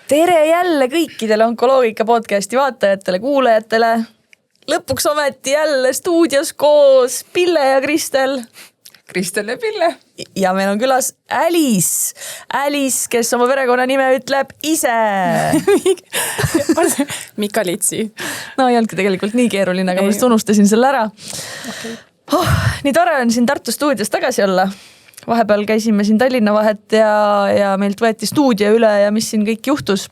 Tere jälle kõikidele Onkoloogika podcasti vaatajatele, kuulajatele. Lõpuks ometi jälle stuudios koos Pille ja Kristel. Kristel ja Pille. Ja meil on külas Alice. Alice, kes oma perekonna nime ütleb ise. Mikalitsi. No ei olnudki tegelikult nii keeruline, aga ma just unustasin selle ära. Okay. Nii tore on siin Tartu stuudios tagasi olla. Vahepeal käisime siin Tallinna vahet ja meilt võeti stuudio üle ja mis siin kõik juhtus.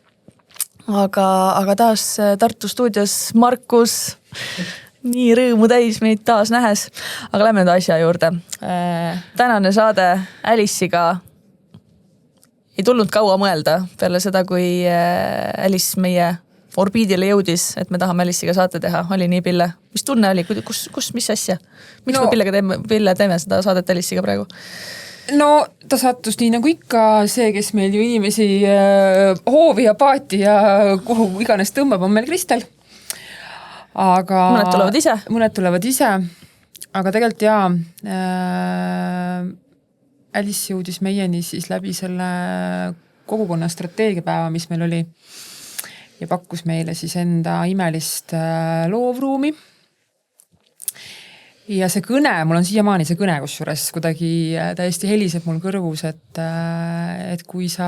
Aga taas Tartu stuudios Markus, nii rõõmu täis meid taas nähes. Aga lähme nüüd asja juurde. Tänane saade Alice'iga ei tulnud kaua mõelda peale seda, kui Alice meie orbiidile jõudis, et me tahame Alice'iga saate teha. Oli nii, Pille? Mis tunne oli? Mis asja? Miks me Pille teeme seda saadet Alice'iga praegu? No ta sattus nii nagu ikka see, kes meil ju inimesi hoovi ja paati ja kuhu iganes tõmbab, on meil Kristel. Aga mõned tulevad ise. Aga tegelikult Alice jõudis meieni siis läbi selle kogukonna strateegiapäeva, mis meil oli ja pakkus meile siis enda imelist loovruumi. Ja see kõne, mul on siiamaani see kõne kusjuures kuidagi täiesti heliseb mul kõrvus, et kui sa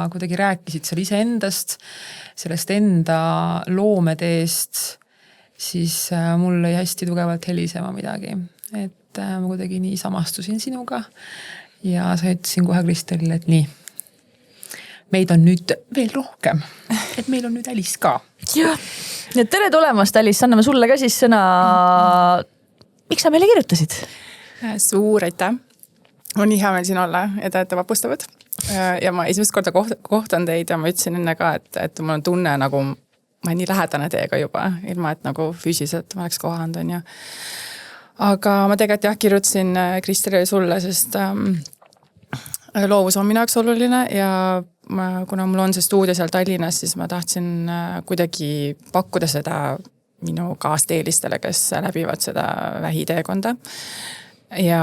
kuidagi rääkisid seal ise endast, sellest enda loometeest, siis mul lõi hästi tugevalt helisema midagi. Et ma kuidagi nii samastusin sinuga ja sa ütlesin kohe Kristelile, et nii, meid on nüüd veel rohkem, et meil on nüüd Alice ka. Ja, tere tulemast, Alice, anname sulle ka siis sõna. Miks sa meile kirjutasid? Suur aitäh. On nii hea meil siin olla ja te olete vapustavad. Ja ma esimest korda kohtan teid ja ma ütlesin enne ka, et mul on tunne nagu ma nii lähedane teiega juba, ilma et nagu füüsiliselt ma oleks kohanud. On ju. Aga ma tegelikult kirjutasin Kristelile sulle, sest loovus on minu jaoks oluline ja kuna mul on see stuudio seal Tallinnas, siis ma tahtsin kuidagi pakkuda seda minu kaasteelistele, kes läbivad seda vähiteekonda. Ja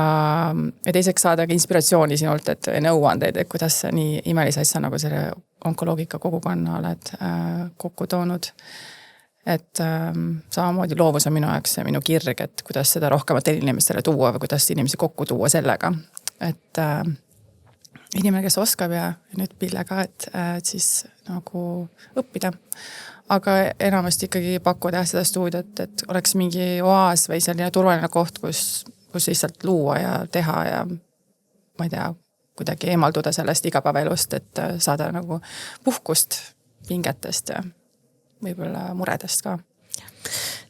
teiseks saada ka inspiratsiooni sinult, et nõuandeid, et kuidas sa nii imelise asja nagu selle onkoloogika kogukonna oled kokku toonud. Et samamoodi loovus on minu jaoks ja minu kirg, et kuidas seda rohkematele inimestele tuua või kuidas inimesi kokku tuua sellega. Et inimene, kes oskab ja nüüd Pille ka, et siis nagu õppida. Aga enamasti ikkagi pakkuda seda stuudiot, et oleks mingi oaas või selline turvaline koht, kus lihtsalt luua ja teha ja ma ei tea, kuidagi eemalduda sellest igapäevaelust, et saada nagu puhkust pingetest ja võib-olla muredest ka.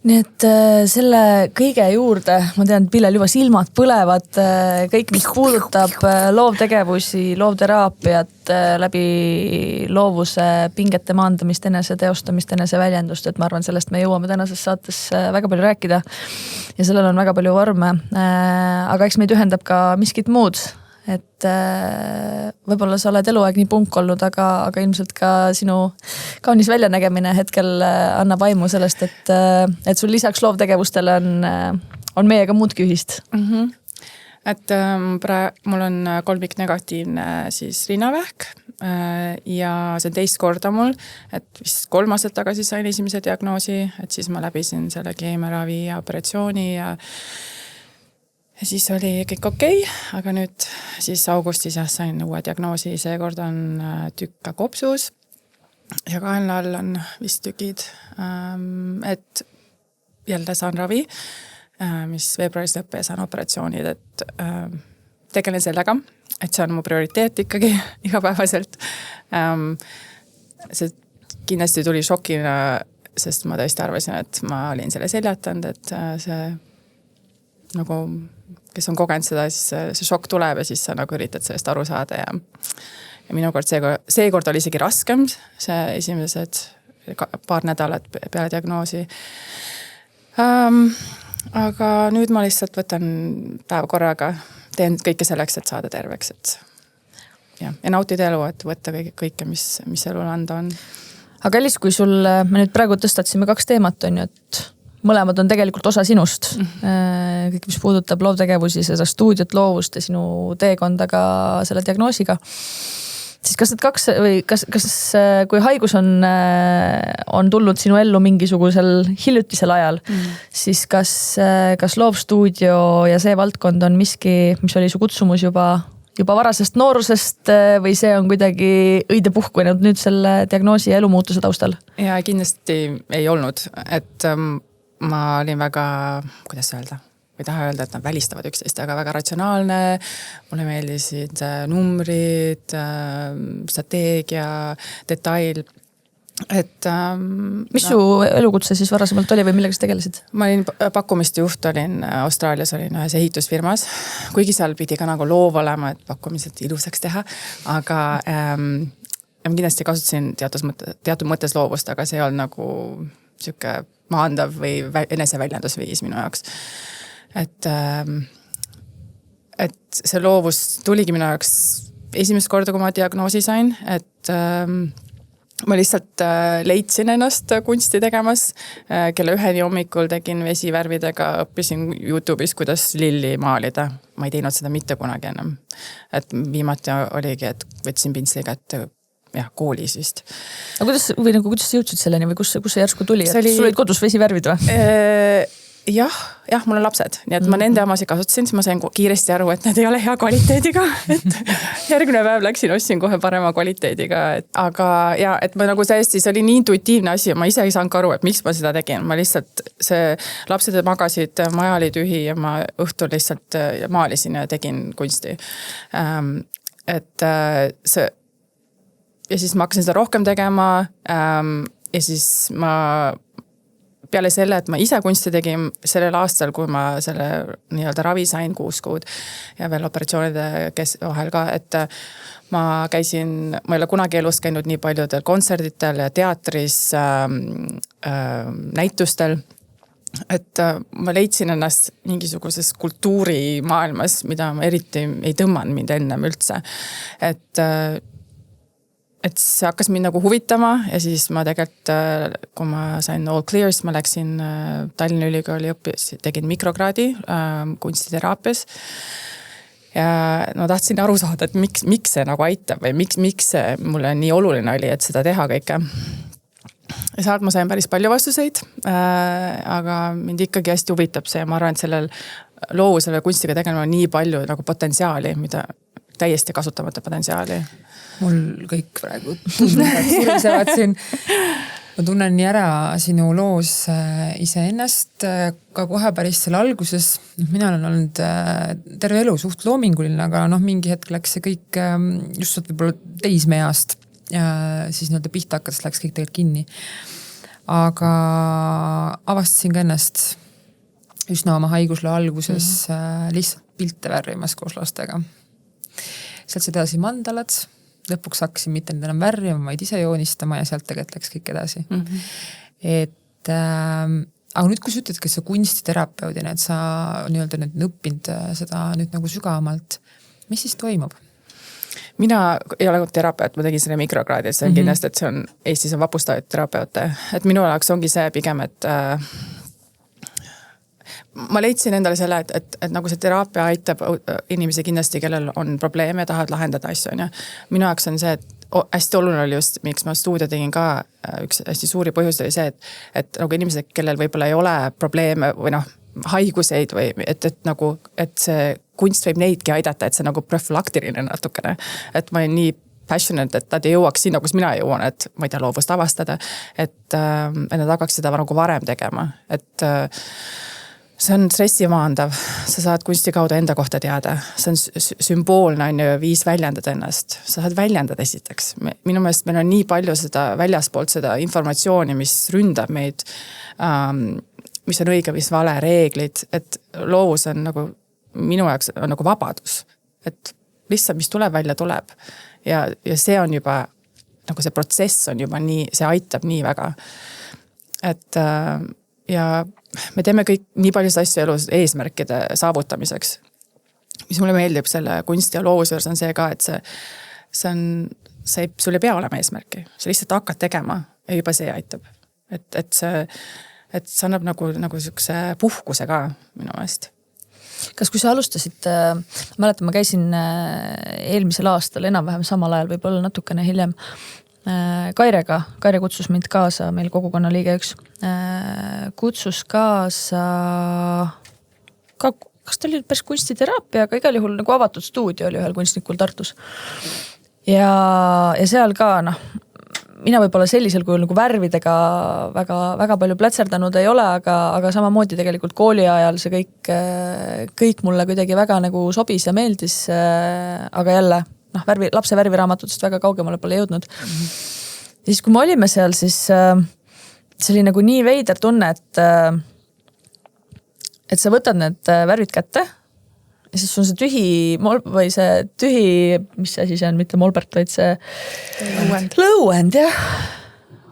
Nii et selle kõige juurde, ma tean, et Pillel juba silmad põlevad, kõik mis puudutab loovtegevusi, loovteraapiat, läbi loovuse pingete maandamist, enese teostamist, enese väljendust, et ma arvan, sellest me jõuame tänases saates väga palju rääkida ja sellel on väga palju vorme, aga eks meid ühendab ka miskit muud. Et võib-olla sa oled eluaeg nii punk olnud, aga ilmselt ka sinu kaunis väljanägemine hetkel annab aimu sellest, et sul lisaks loovtegevustele on meiega muudki ühist. Et mul on kolmik negatiivne siis rinnavähk ja see on teist korda mul, et vist 3 aastat tagasi sain esimese diagnoosi, et siis ma läbisin selle keemiaravi ja operatsiooni ja siis oli kõik okei, aga nüüd siis augustis sain uue diagnoosi, seekord on tükk kopsus ja kaenla all on vist tükid, et jälle saan ravi, mis veebruaris lõppe ja saan operatsioonid, et tegelen sellega, et see on mu prioriteet ikkagi igapäevaselt. See kindlasti tuli šokina, sest ma tõesti arvasin, et ma olin selle seljatanud, et see nagu kes on kogenud seda, siis see šokk tuleb ja siis sa nagu üritad sellest aru saada ja minu kord seekord oli isegi raskem, see esimesed paar nädalat peale diagnoosi. Aga nüüd ma lihtsalt võtan päeva korraga, teen kõike selleks, et saada terveks, ja nautida elu, et võtta kõike, mis elul anda on. Aga Alice, kui me nüüd praegu tõstatsime 2 teemat, on ju, et mõlemad on tegelikult osa sinust. Kõik, mis puudutab loovtegevusi, seda stuudiot, loovust ja sinu teekonda ka selle diagnoosiga. siis kas need kaks või kas kui haigus on tulnud sinu ellu mingisugusel hiljutisel ajal, siis kas loovstuudio ja see valdkond on miski, mis oli su kutsumus juba varasest noorusest või see on kuidagi õide puhkunud nüüd selle diagnoosi ja elumuutuse taustal? Ja kindlasti ei olnud, et ma olin väga, kuidas öelda, ei taha öelda, et nad välistavad üksteist, aga väga ratsionaalne, mulle meeldisid numbrid, strateegia, detail, et mis su elukutse siis varasemalt oli või millega sa tegelesid? Ma olin pakkumiste juht, olin Austraalias, olin ühes ehitusfirmas, kuigi seal pidi ka nagu loov olema, et pakkumised ilusaks teha, aga ma kindlasti kasutasin teatud mõttes loovust, aga see ei olnud nagu siuke maandav või eneseväljendusviis minu jaoks. Et see loovus tuligi minu jaoks esimest korda, kui ma diagnoosi sain, et ma lihtsalt leidsin ennast kunsti tegemas. Kella 1 hommikul tegin vesivärvidega, õppisin YouTube'is, kuidas lilli maalida. Ma ei teinud seda mitte kunagi enam. Et viimati oligi, et võtsin pintsliga, et koolis vist. Aga kuidas sa jõudsid selleni või kus see järsku tuli? Sul olid kodus vesivärvid või? Jah, mul on lapsed, nii et ma nende omasid kasutasin, siis ma sain kiiresti aru, et need ei ole hea kvaliteediga, et järgmine päev läksin, ostsin kohe parema kvaliteediga, aga et ma nagu täiesti, see oli nii intuitiivne asi, ma ise ei saanud aru, et miks ma seda tegin, ma lihtsalt, lapsed magasid, maja oli tühi ja ma õhtul lihtsalt maalisin ja tegin kunsti. Et see, ja siis ma hakkasin seda rohkem tegema ja siis ma peale selle, et ma ise kunsti tegin sellel aastal, kui ma selle nii-öelda ravi sain 6 kuud ja veel operatsioonide vahel ka, et ma ei ole kunagi elus käinud nii paljudel kontserditel ja teatris, näitustel, et ma leidsin ennast mingisuguses kultuurimaailmas, mida ma eriti ei tõmmanud mind ennem üldse, et see hakkas mind nagu huvitama ja siis ma tegelikult, kui ma sain all clear, siis ma läksin Tallinna Ülikooli tegin mikrokraadi kunstiteraapias ja ma tahtsin aru saada, et miks see nagu aitab või miks see mulle nii oluline oli, et seda teha kõike. Ja sealt ma sain päris palju vastuseid, aga mind ikkagi hästi huvitab see ja ma arvan, et sellel loovusele kunstiga tegelema nii palju nagu potentsiaali, mida täiesti kasutamata potentsiaali. Mul kõik praegu tundavad siin. Ma tunnen nii ära sinu loos iseennast ka kohe päris selle alguses. Mina olen olnud terve elu suht loominguline, aga mingi hetk läks see kõik just võib-olla teismeeast ja siis nii-öelda pihta hakkas, läks kõik tegelikult kinni. Aga avastasin ka ennast üsna oma haigusloo alguses lihtsalt pilte värvimas koos lastega. Sealt edasi mandalad, lõpuks hakkasin mitte enam värvima, vaid ise joonistama ja sealt tegelikult läks kõik edasi. Aga nüüd, kui sa ütled, kes sa kunstiterapeudina, et sa nii-öelda nüüd õppinud seda nüüd nagu sügavamalt, mis siis toimub? Mina ei ole terapeut, ma tegin selle mikrokraadi, et see on kindlasti, et see on Eestis on vapustavaid terapeute. Et minu jaoks ongi see pigem, et ma leidsin endale selle, et nagu see teraapia aitab inimesi kindlasti, kellel on probleeme ja tahavad lahendada asju. Minu jaoks on see, et hästi oluline oli just, miks ma stuudio tegin ka, üks hästi suuri põhjus oli see, et nagu inimesed, kellel võib-olla ei ole probleeme või haiguseid või et see kunst võib neidki aidata, et see nagu profülaktiline natukene. Et ma olen nii passionate, et nad ei jõuaks sinna, kus mina jõuan, et ma ei tea, loovust avastada, et nad hakkaks seda nagu varem tegema, et see on stressimaandav, sa saad kunsti kaudu enda kohta teada, see on sümboolne viis väljendada ennast, sa saad väljendada esiteks. Minu meelest meil on nii palju seda väljaspoolt seda informatsiooni, mis ründab meid, mis on õige, mis vale, reeglid, et loovus on nagu, minu jaoks on nagu vabadus, et lihtsalt mis tuleb välja, tuleb ja see on juba, nagu see protsess on juba nii, see aitab nii väga, et ja me teeme kõik nii palju asju elus eesmärkide saavutamiseks. Mis mulle meeldib selle kunsti ja loovuse juures on see ka, et sul ei pea olema eesmärki. Sa lihtsalt hakkad tegema ja juba see aitab. Et see annab nagu sükse puhkuse ka minu meelest. kas kui sa alustasid, mäletan, ma käisin eelmisel aastal enam-vähem samal ajal, võib-olla natukene hiljem Kaire kutsus mind kaasa, meil kogukonna liige üks, kutsus kaasa ka, kas ta oli päris kunstiteraapia, aga igal juhul nagu avatud stuudio oli ühel kunstnikul Tartus. Ja seal ka, mina võib-olla sellisel kujul nagu värvidega väga palju plätserdanud ei ole, aga samamoodi tegelikult kooli ajal see kõik mulle kuidagi väga nagu sobis ja meeldis, aga jälle, lapse värviraamatutest väga kaugemale pole jõudnud. Ja siis, kui me olime seal, siis see oli nagu nii veider tunne, et sa võtad need värvid kätte ja siis on see tühi, mis asi see on, mitte molbert, vaid see lõuend, jah,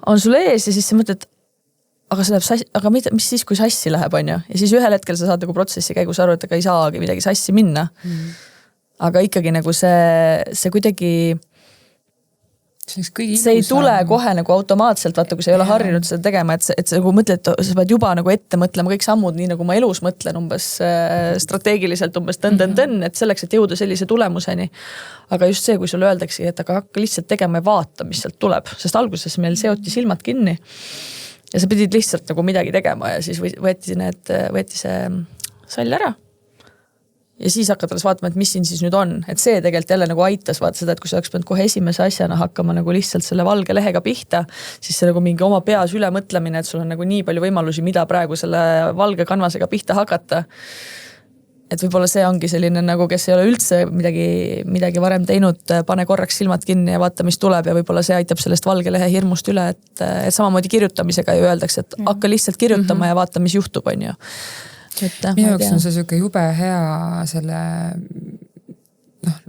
on sul ees ja siis sa mõtled, aga see läheb sassi, aga mis siis, kui sassi läheb, on ju? Ja siis ühel hetkel sa saad nagu protsessi käigus aru, et aga ei saagi midagi sassi minna. Aga ikkagi nagu see kuidagi, see ei tule kohe nagu automaatselt, vaata, kui sa ei ole harjunud seda tegema, et sa nagu mõtled, sa pead juba nagu ette mõtlema kõik sammud, nii nagu ma elus mõtlen umbes strateegiliselt umbes tõn, et selleks, et jõuda sellise tulemuseni. Aga just see, kui sulle öeldakse, et aga hakka lihtsalt tegema ja vaata, mis sealt tuleb, sest alguses meil seoti silmad kinni ja sa pidid lihtsalt nagu midagi tegema ja siis võeti see sall ära. Ja siis hakkad alles vaatama, et mis siin siis nüüd on. Et see tegelikult jälle nagu aitas vaata seda, et kui sa oleks pidanud kohe esimese asjana hakkama nagu lihtsalt selle valge lehega pihta, siis see nagu mingi oma peas üle mõtlemine, et sul on nagu nii palju võimalusi, mida praegu selle valge kanvasega pihta hakata. Et võib-olla see ongi selline nagu, kes ei ole üldse midagi varem teinud, pane korraks silmad kinni ja vaata, mis tuleb ja võib-olla see aitab sellest valge lehe hirmust üle, et samamoodi kirjutamisega ju öeldakse, et hakka lihtsalt kirjutama ja vaata, mis juhtub, on ju. Minu jaoks on see siuke jube hea selle,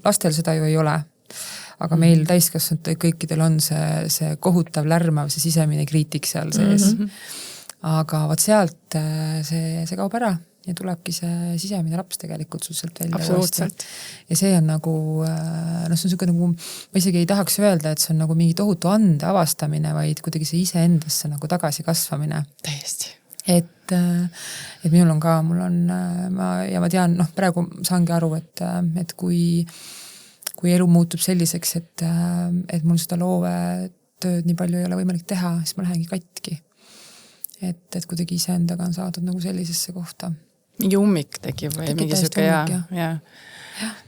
lastel seda ju ei ole, aga meil täiskasvanud kõikidel on see kohutav lärmav, see sisemine kriitik seal sees. Aga vaat sealt see kaob ära ja tulebki see sisemine laps tegelikult sul sealt välja. Absoluutselt. Ja see on nagu, see on siuke nagu, ma isegi ei tahaks öelda, et see on nagu mingi tohutu ande avastamine, vaid kuidagi see ise endasse nagu tagasi kasvamine. Täiesti. Et minul on ka, ma tean, praegu saangi aru, et kui elu muutub selliseks, et mul seda loove tööd nii palju ei ole võimalik teha, siis ma lähengi katki. Et kuidagi ise endaga on saadud nagu sellisesse kohta. Mingi ummik tekib või mingi siuke ja.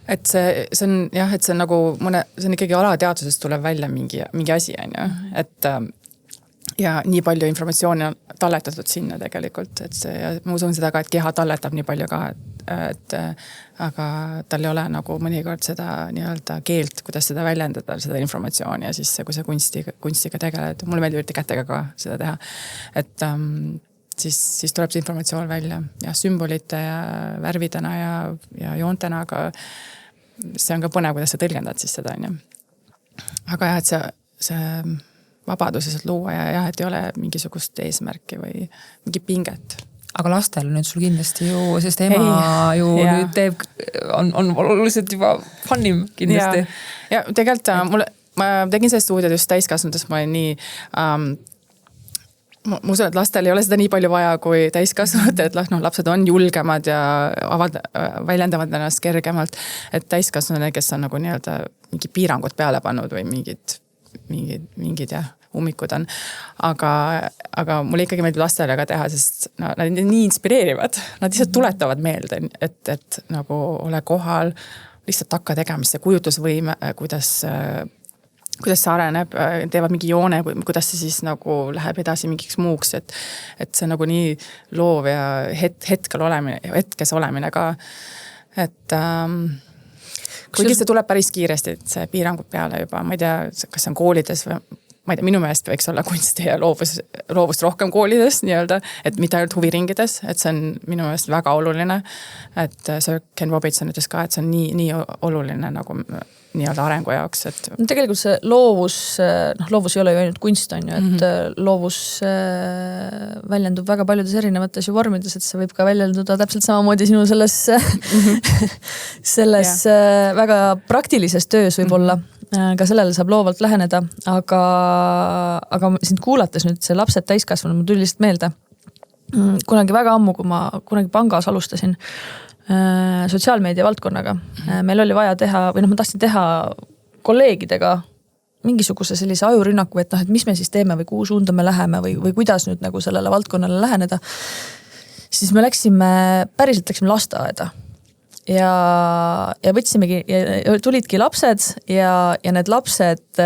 Et see on jah, et see on nagu see on ikkagi alateadvusest tuleb välja mingi asi, on ju, et ja nii palju informatsiooni on talletatud sinna tegelikult, et see, ja ma usun seda ka, et keha talletab nii palju ka, aga tal ei ole nagu mõnikord seda nii-öelda keelt, kuidas seda väljendada, seda informatsiooni ja siis kui sa kunstiga tegeled, mulle meeldib eriti kätega ka seda teha, et siis tuleb see informatsioon välja ja sümbolite ja värvidena ja joontena, aga see on ka põnev, kuidas sa tõlgendad siis seda, on ju. Aga jah, et see vabaduses luua ja et ei ole mingisugust eesmärki või mingi pinget. Aga lastel nüüd sul kindlasti ju, sest ema nüüd teeb, on oluliselt juba funnim kindlasti. Ja tegelikult ma tegin see stuudiod just täiskasvades, ma olin nii ma usun, et lastel ei ole seda nii palju vaja kui täiskasvanud, et lapsed on julgemad ja väljendavad ennast kergemalt, et täiskasvanud, kes on nagu nii-öelda mingi piirangud peale pannud või mingid ummikud on. Aga mulle ikkagi meeldib lastele ka teha, sest nad on nii inspireerivad. Nad lihtsalt tuletavad meelde, et nagu ole kohal, lihtsalt hakka tegema see kujutlusvõime, kuidas see areneb, teevad mingi joone, kuidas see siis nagu läheb edasi mingiks muuks, et see nagu nii loov ja hetkes olemine ka. Et kuigi see tuleb päris kiiresti, et see piirangud peale juba, ma ei tea, kas see on koolides või ma ei tea, minu meelest võiks olla kunsti ja loovust rohkem koolides nii-öelda, et mitte ainult huviringides, et see on minu meelest väga oluline, et Sir Ken Robinson ütles ka, et see on nii oluline nagu nii-öelda arengu jaoks, et tegelikult see loovus ei ole ju ainult kunst, on ju, et loovus väljendub väga paljudes erinevates ju vormides, et see võib ka väljenduda täpselt samamoodi sinu selles väga praktilises töös võib-olla. Ka sellele saab loovalt läheneda, aga sind kuulates nüüd see lapsed täiskasvanud, mul tuli lihtsalt meelde. Kunagi väga ammu, kui ma kunagi pangas alustasin, sotsiaalmeedia valdkonnaga. Meil oli vaja teha, või ma tahtsin teha kolleegidega mingisuguse sellise ajurünnaku, et et mis me siis teeme või kuhu suunda me läheme või kuidas nüüd nagu sellele valdkonnale läheneda. Siis me päriselt läksime lasteaeda ja võtsimegi, tulidki lapsed ja need lapsed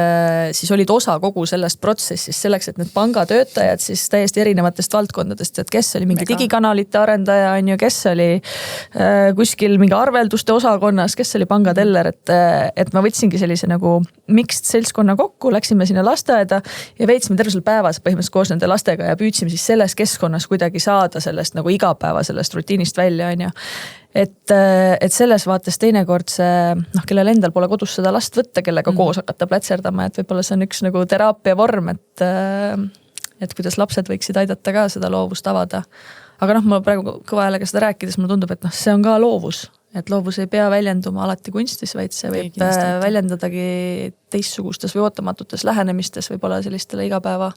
siis olid osa kogu sellest protsessist selleks, et need pangatöötajad siis täiesti erinevatest valdkondadest, et kes oli mingi digikanalite arendaja, on ju, kes oli kuskil mingi arvelduste osakonnas, kes oli pangateller, et ma võtsingi sellise nagu mixed seltskonna kokku, läksime sinna lasteaeda ja veetsime terve selle päevas põhimõtteliselt koos nende lastega ja püüdsime siis selles keskkonnas kuidagi saada sellest nagu igapäeva sellest rutiinist välja, on ju. Et selles vaates teinekord see, kellel endal pole kodus seda last võtta, kellega koos hakata plätserdama, et võib-olla see on üks nagu teraapia vorm, et kuidas lapsed võiksid aidata ka seda loovust avada. Aga ma praegu kõva häälega seda rääkides, mulle tundub, et see on ka loovus, et loovus ei pea väljenduma alati kunstis, vaid see võib väljendadagi teistsugustes või ootamatutes lähenemistes, võib-olla sellistele igapäeva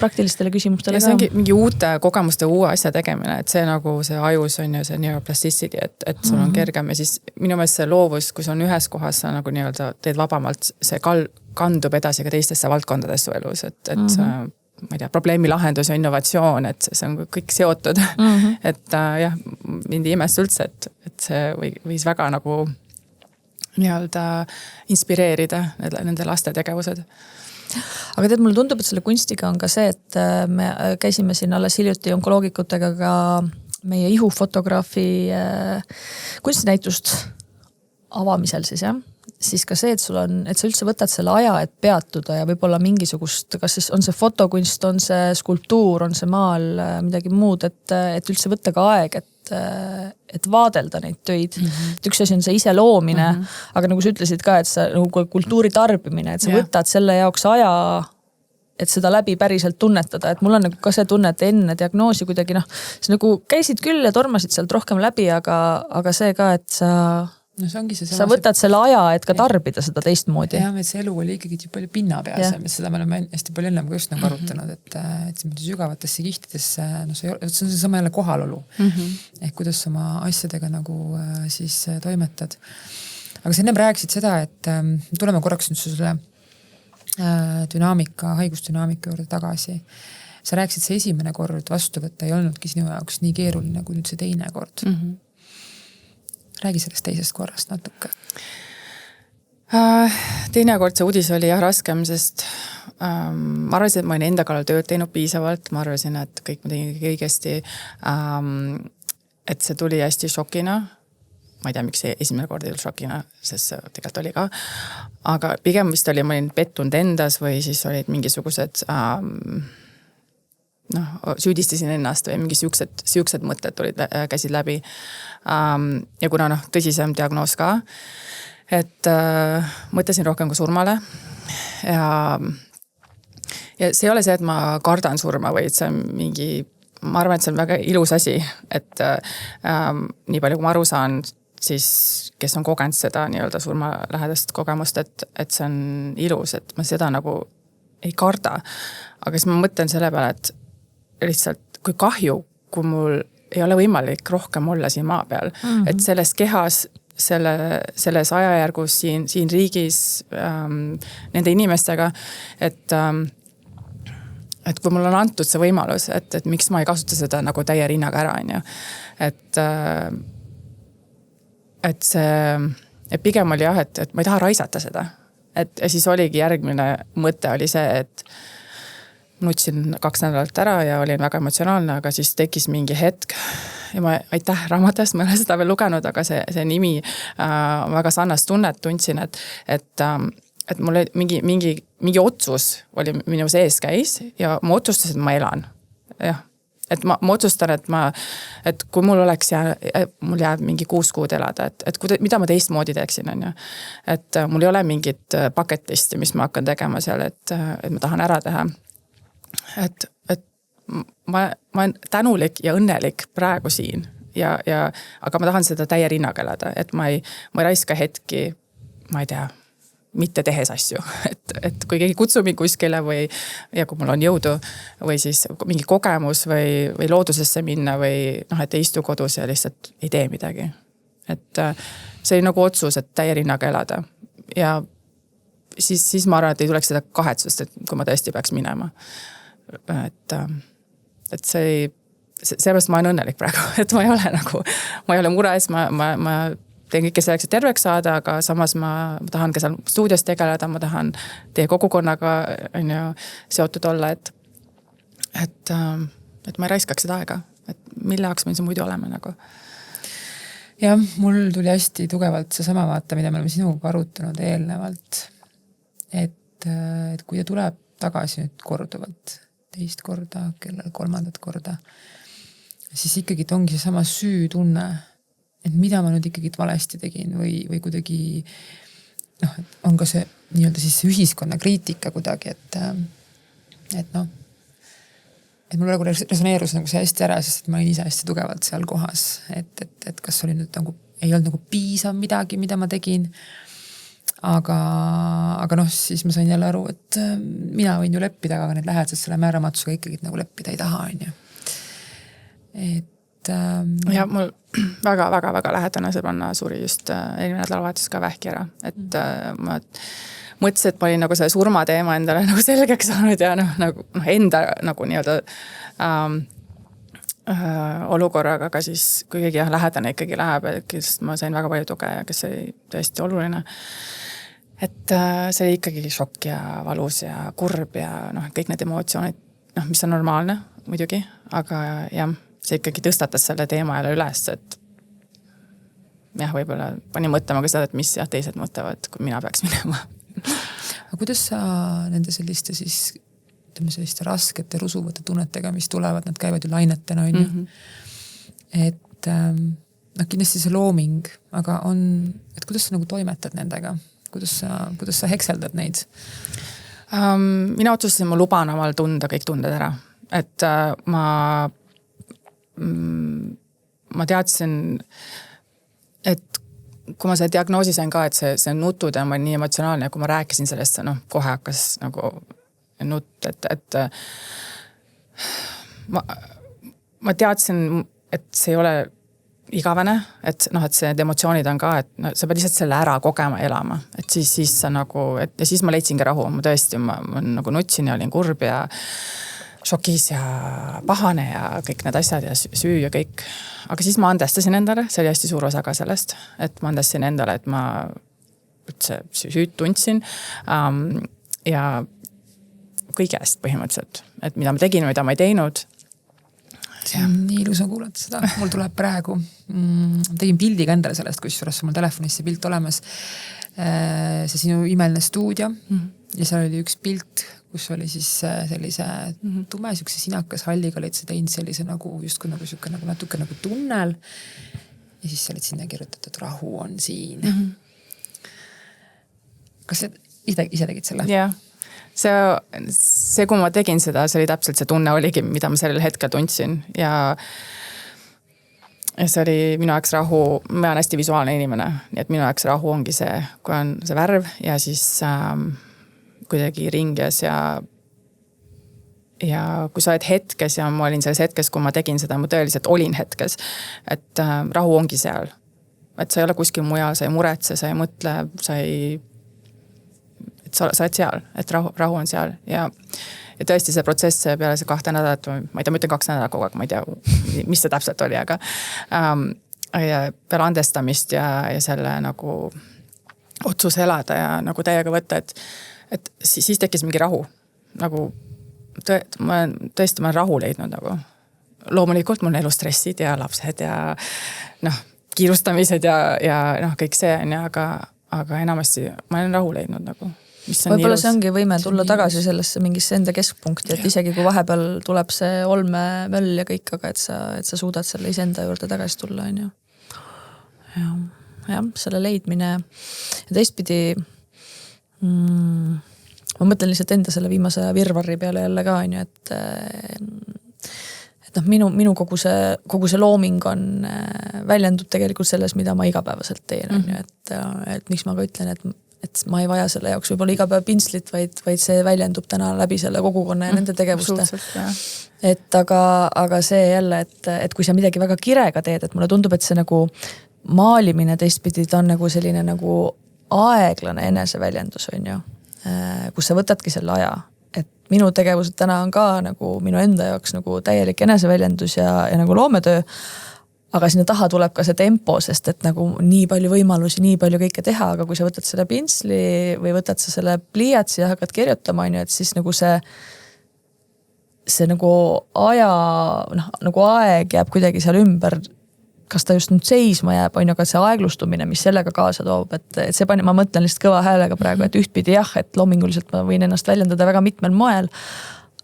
praktilistele küsimustele ja see ongi mingi uute kogemuste uue asja tegemine, et see nagu see ajus on ju see neuroplasticity, et sul on kergem ja siis minu meelest see loovus, kui see on ühes kohas, sa nagu nii-öelda teed vabamalt, see kandub edasi ka teistesse valdkondadesse su elus, et ma ei tea, probleemi lahendus ja innovatsioon, et see on kõik seotud. Et jah, mind ei imesta üldse, et see võis väga nagu nii-öelda inspireerida nende laste tegevused. Aga tead, mulle tundub, et selle kunstiga on ka see, et me käisime siin alles hiljuti onkoloogikutega ka meie ihufotograafi kunstinäitust avamisel siis, jah. Siis ka see, et sa üldse võtad selle aja, et peatuda ja võib-olla mingisugust, kas siis on see fotokunst, on see skulptuur, on see maal, midagi muud, et üldse võtta ka aeg, et vaadelda neid töid. Et üks asi on see ise loomine, aga nagu sa ütlesid ka, et see nagu kultuuri tarbimine, et sa võtad selle jaoks aja, et seda läbi päriselt tunnetada, et mul on nagu ka see tunne, et enne diagnoosi kuidagi sa nagu käisid küll ja tormasid sealt rohkem läbi, aga see ka, et sa võtad selle aja, et ka tarbida seda teistmoodi. Jah, et see elu oli ikkagi palju pinnapeas, seda me oleme hästi palju ennem ka just nagu arutanud, et sügavatesse kihtidesse, see on seesama jälle kohalolu. Ehk kuidas oma asjadega nagu siis toimetad. Aga sa ennem rääkisid seda, et tuleme korraks nüüd selle dünaamika, haigusdünaamika juurde tagasi. Sa rääkisid see esimene kord vastu võtta ei olnudki sinu jaoks nii keeruline kui nüüd see teine kord. Räägi sellest teisest korrast natuke. Teine kord see uudis oli raskem, sest ma arvasin, et ma olen enda kallal tööd teinud piisavalt, ma arvasin, et kõik ma tegin kõigesti, et see tuli hästi šokina. Ma ei tea, miks see esimene kord ei olnud šokina, sest see tegelikult oli ka. Aga pigem vist oli, ma olin pettunud endas või siis olid mingisugused süüdistasin ennast või mingi siuksed mõtted tulid, käisid läbi. Ja kuna tõsisem diagnoos ka, et mõtlesin rohkem kui surmale. Ja see ei ole see, et ma kardan surma või et see on mingi, ma arvan, et see on väga ilus asi, et nii palju kui ma aru saan, siis kes on kogenud seda nii-öelda surmalähedast kogemust, et see on ilus, et ma seda nagu ei karda. Aga siis ma mõtlen selle peale, et lihtsalt kui kahju, kui mul ei ole võimalik rohkem olla siin maa peal. Et selles kehas, selles ajajärgus siin riigis nende inimestega, et kui mul on antud see võimalus, et miks ma ei kasuta seda nagu täie rinnaga ära, on ju. Et see pigem oli jah, et ma ei taha raisata seda. Ja siis oligi järgmine mõte oli see, et nutsin 2 nädalat ära ja olin väga emotsionaalne, aga siis tekkis mingi hetk ja ma aitäh raamatast, ma ei ole seda veel lugenud, aga see nimi väga sannast tunnet tundsin, et mul mingi otsus oli minu sees käis ja ma otsustasin, et ma elan. Jah. Et ma otsustan, et kui mul oleks mul jääb mingi 6 kuud elada, et mida ma teistmoodi teeksin, on ju. Et mul ei ole mingit bucket listi, mis ma hakkan tegema seal, et ma tahan ära teha. Et ma olen tänulik ja õnnelik praegu siin, aga ma tahan seda täie rinnaga elada, et ma ei raiska hetki, ma ei tea, mitte tehes asju, et kui keegi kutsub mind kuskile ja kui mul on jõudu või siis mingi kogemus või loodusesse minna või et ei istu kodus ja lihtsalt ei tee midagi. Et see oli nagu otsus, et täie rinnaga elada ja siis ma arvan, et ei tuleks seda kahetsust, et kui ma tõesti peaks minema. Et seepärast ma olen õnnelik praegu, et ma ei ole mures, ma teen kõike selleks, et terveks saada, aga samas ma tahan ka seal stuudios tegeleda, ma tahan teie kogukonnaga seotud olla, et ma ei raiskaks seda aega, et mille jaoks meil see muidu oleme nagu. Jah, mul tuli hästi tugevalt seesama vaata, mida me oleme sinuga arutanud eelnevalt, et kui ta tuleb tagasi nüüd korduvalt, teist korda, kellel kolmandat korda, siis ikkagi ongi seesama süütunne, et mida ma nüüd ikkagi valesti tegin või kuidagi on ka see nii-öelda siis ühiskonna kriitika kuidagi, et mul praegu resoneerus nagu see hästi ära, sest ma olin ise hästi tugevalt seal kohas, et kas oli nüüd nagu, ei olnud nagu piisav midagi, mida ma tegin, aga siis ma sain jälle aru, et mina võin ju leppida, aga need lähedased selle määramatusega ikkagi nagu leppida ei taha, on ju. Ja mul väga lähedane sõbranna suri just eelmine nädalavahetus ka vähki ära, et ma mõtlesin, et ma olin nagu selle surmateema endale nagu selgeks saanud ja nagu enda nagu nii-öelda olukorraga, aga siis kui keegi lähedane ikkagi läheb, sest ma sain väga palju tuge ja kes oli tõesti oluline, et see oli ikkagi šokk ja valus ja kurb ja kõik need emotsioonid, mis on normaalne muidugi, aga jah, see ikkagi tõstatas selle teema jälle üles, et jah, võib-olla pani mõtlema ka seda, et mis teised mõtlevad, kui mina peaks minema. Aga kuidas sa nende selliste siis, ütleme selliste raskete rusuvate tunnetega, mis tulevad, nad käivad ju lainetena, on ju. Et kindlasti see looming, aga et kuidas sa nagu toimetad nendega? Kuidas sa hekseldad neid? Mina otsustasin, ma luban omal tunda kõik tunded ära. Et ma teadsin, et kui ma selle diagnoosi sain ka, et see nutud ja ma olin nii emotsionaalne ja kui ma rääkisin sellest, kohe hakkas nagu nutt, et ma teadsin, et see ei ole igavene, et see emotsioonid on ka, et sa pead lihtsalt selle ära kogema elama, et siis sa nagu, ja siis ma leidsingi rahu, ma tõesti, ma nagu nutsin ja olin kurb ja šokis ja pahane ja kõik need asjad ja süü ja kõik. Aga siis ma andestasin endale, see oli hästi suur osa ka sellest, et ma andestasin endale, et ma üldse süüd tundsin ja kõigest põhimõtteliselt, et mida ma tegin, mida ma ei teinud. See on nii ilus on kuulata seda, mul tuleb praegu. Tegin pildi ka endale sellest, kusjuures mul telefonis see pilt olemas. See sinu imeline stuudio ja seal oli üks pilt, kus oli siis sellise tume, siukse sinakas halliga olid sa teinud sellise nagu justkui nagu siuke nagu natuke nagu tunnel ja siis sa olid sinna kirjutatud, rahu on siin. Kas sa ise tegid selle? Jah. See, kui ma tegin seda, see oli täpselt see tunne oligi, mida ma sellel hetkel tundsin ja see oli minu jaoks rahu, ma olen hästi visuaalne inimene, nii et minu jaoks rahu ongi see, kui on see värv ja siis kuidagi ringes ja kui sa oled hetkes ja ma olin selles hetkes, kui ma tegin seda, ma tõeliselt olin hetkes, et rahu ongi seal, et sa ei ole kuskil mujal, sa ei muretse, sa ei mõtle, et sa oled seal, et rahu on seal ja tõesti see protsess peale see 2 nädalat, ma ei tea, ma ütlen 2 nädalat kogu aeg, ma ei tea, mis see täpselt oli, aga peale andestamist ja selle nagu otsuse elada ja nagu täiega võtta, et siis tekkis mingi rahu. Nagu ma olen rahu leidnud nagu. Loomulikult mul on elustressid ja lapsed ja kiirustamised ja kõik see on ja, aga enamasti ma olen rahu leidnud nagu. Võib-olla see ongi võime tulla tagasi sellesse mingisse enda keskpunkti, et isegi kui vahepeal tuleb see olmemöll ja kõik, aga et sa suudad selle iseenda juurde tagasi tulla, on ju. Ja selle leidmine ja teistpidi ma mõtlen lihtsalt enda selle viimase virvarri peale jälle ka, on ju, et minu kogu see looming on väljendub tegelikult selles, mida ma igapäevaselt teen, on ju, et miks ma ka ütlen, et ma ei vaja selle jaoks võib-olla iga päev pintslit, vaid see väljendub täna läbi selle kogukonna ja nende tegevuste. Et aga see jälle, et kui sa midagi väga kirega teed, et mulle tundub, et see nagu maalimine teistpidi, ta on nagu selline nagu aeglane eneseväljendus, on ju, kus sa võtadki selle aja. Et minu tegevused täna on ka nagu minu enda jaoks nagu täielik eneseväljendus ja nagu loometöö, aga sinna taha tuleb ka see tempo, sest et nagu nii palju võimalusi, nii palju kõike teha, aga kui sa võtad selle pintsli või võtad sa selle pliiatsi ja hakkad kirjutama, on ju, et siis nagu see nagu aja, nagu aeg jääb kuidagi seal ümber, kas ta just nüüd seisma jääb, on ju, aga see aeglustumine, mis sellega kaasa toob, et see ma mõtlen lihtsalt kõva häälega praegu, et ühtpidi jah, et loominguliselt ma võin ennast väljendada väga mitmel moel,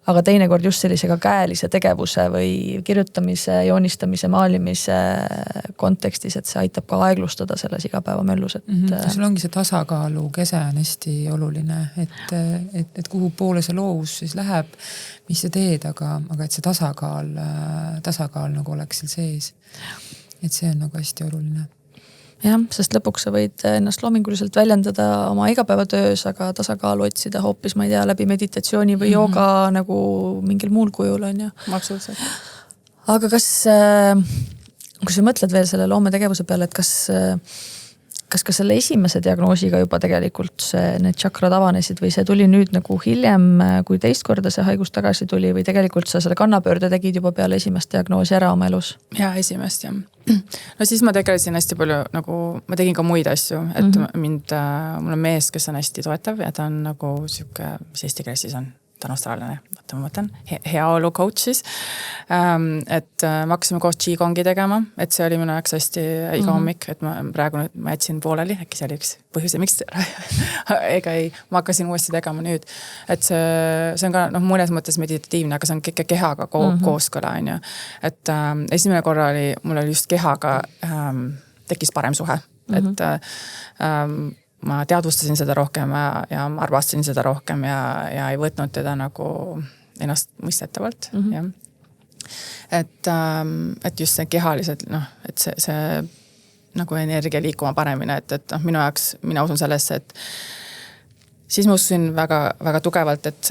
aga teinekord just sellisega käelise tegevuse või kirjutamise, joonistamise, maalimise kontekstis, et see aitab ka aeglustada selles igapäevamöllus. Sul ongi see tasakaalu kese on hästi oluline, et kuhu poole see loovus siis läheb, mis sa teed, aga et see tasakaal nagu oleks seal sees. Et see on nagu hästi oluline. Jah, sest lõpuks sa võid ennast loominguliselt väljendada oma igapäevatöös, aga tasakaalu otsida hoopis, ma ei tea, läbi meditatsiooni või jooga nagu mingil muul kujul on ju. Absoluutselt. Aga kui sa mõtled veel selle loometegevuse peale, et kas ka selle esimese diagnoosiga juba tegelikult need tšakrad avanesid või see tuli nüüd nagu hiljem, kui teist korda see haigus tagasi tuli või tegelikult sa selle kannapöörde tegid juba peale esimest diagnoosi ära oma elus? Ja esimest, jah. No siis ma tegelesin hästi palju, nagu ma tegin ka muid asju, et mul on mees, kes on hästi toetav ja ta on nagu siuke, mis eesti keeles siis on? Ta on austraaliane, ma mõtlen, heaolu coach siis. Et me hakkasime koos Qigongi tegema, et see oli minu jaoks hästi iga hommik, et ma jätsin pooleli, äkki see oli üks põhjus, miks ma hakkasin uuesti tegema nüüd. Et see on ka mõnes mõttes meditatiivne, aga see on kehaga kooskõla, on ju. Et esimene korra mul oli just kehaga tekkis parem suhe, et ma teadvustasin seda rohkem ja ma arvastasin seda rohkem ja ei võtnud teda nagu ennast mõistetavalt. Et just see kehaliselt, et see nagu energia liikuma paremini, et minu jaoks, mina usun sellesse, et siis ma ususin väga, väga tugevalt, et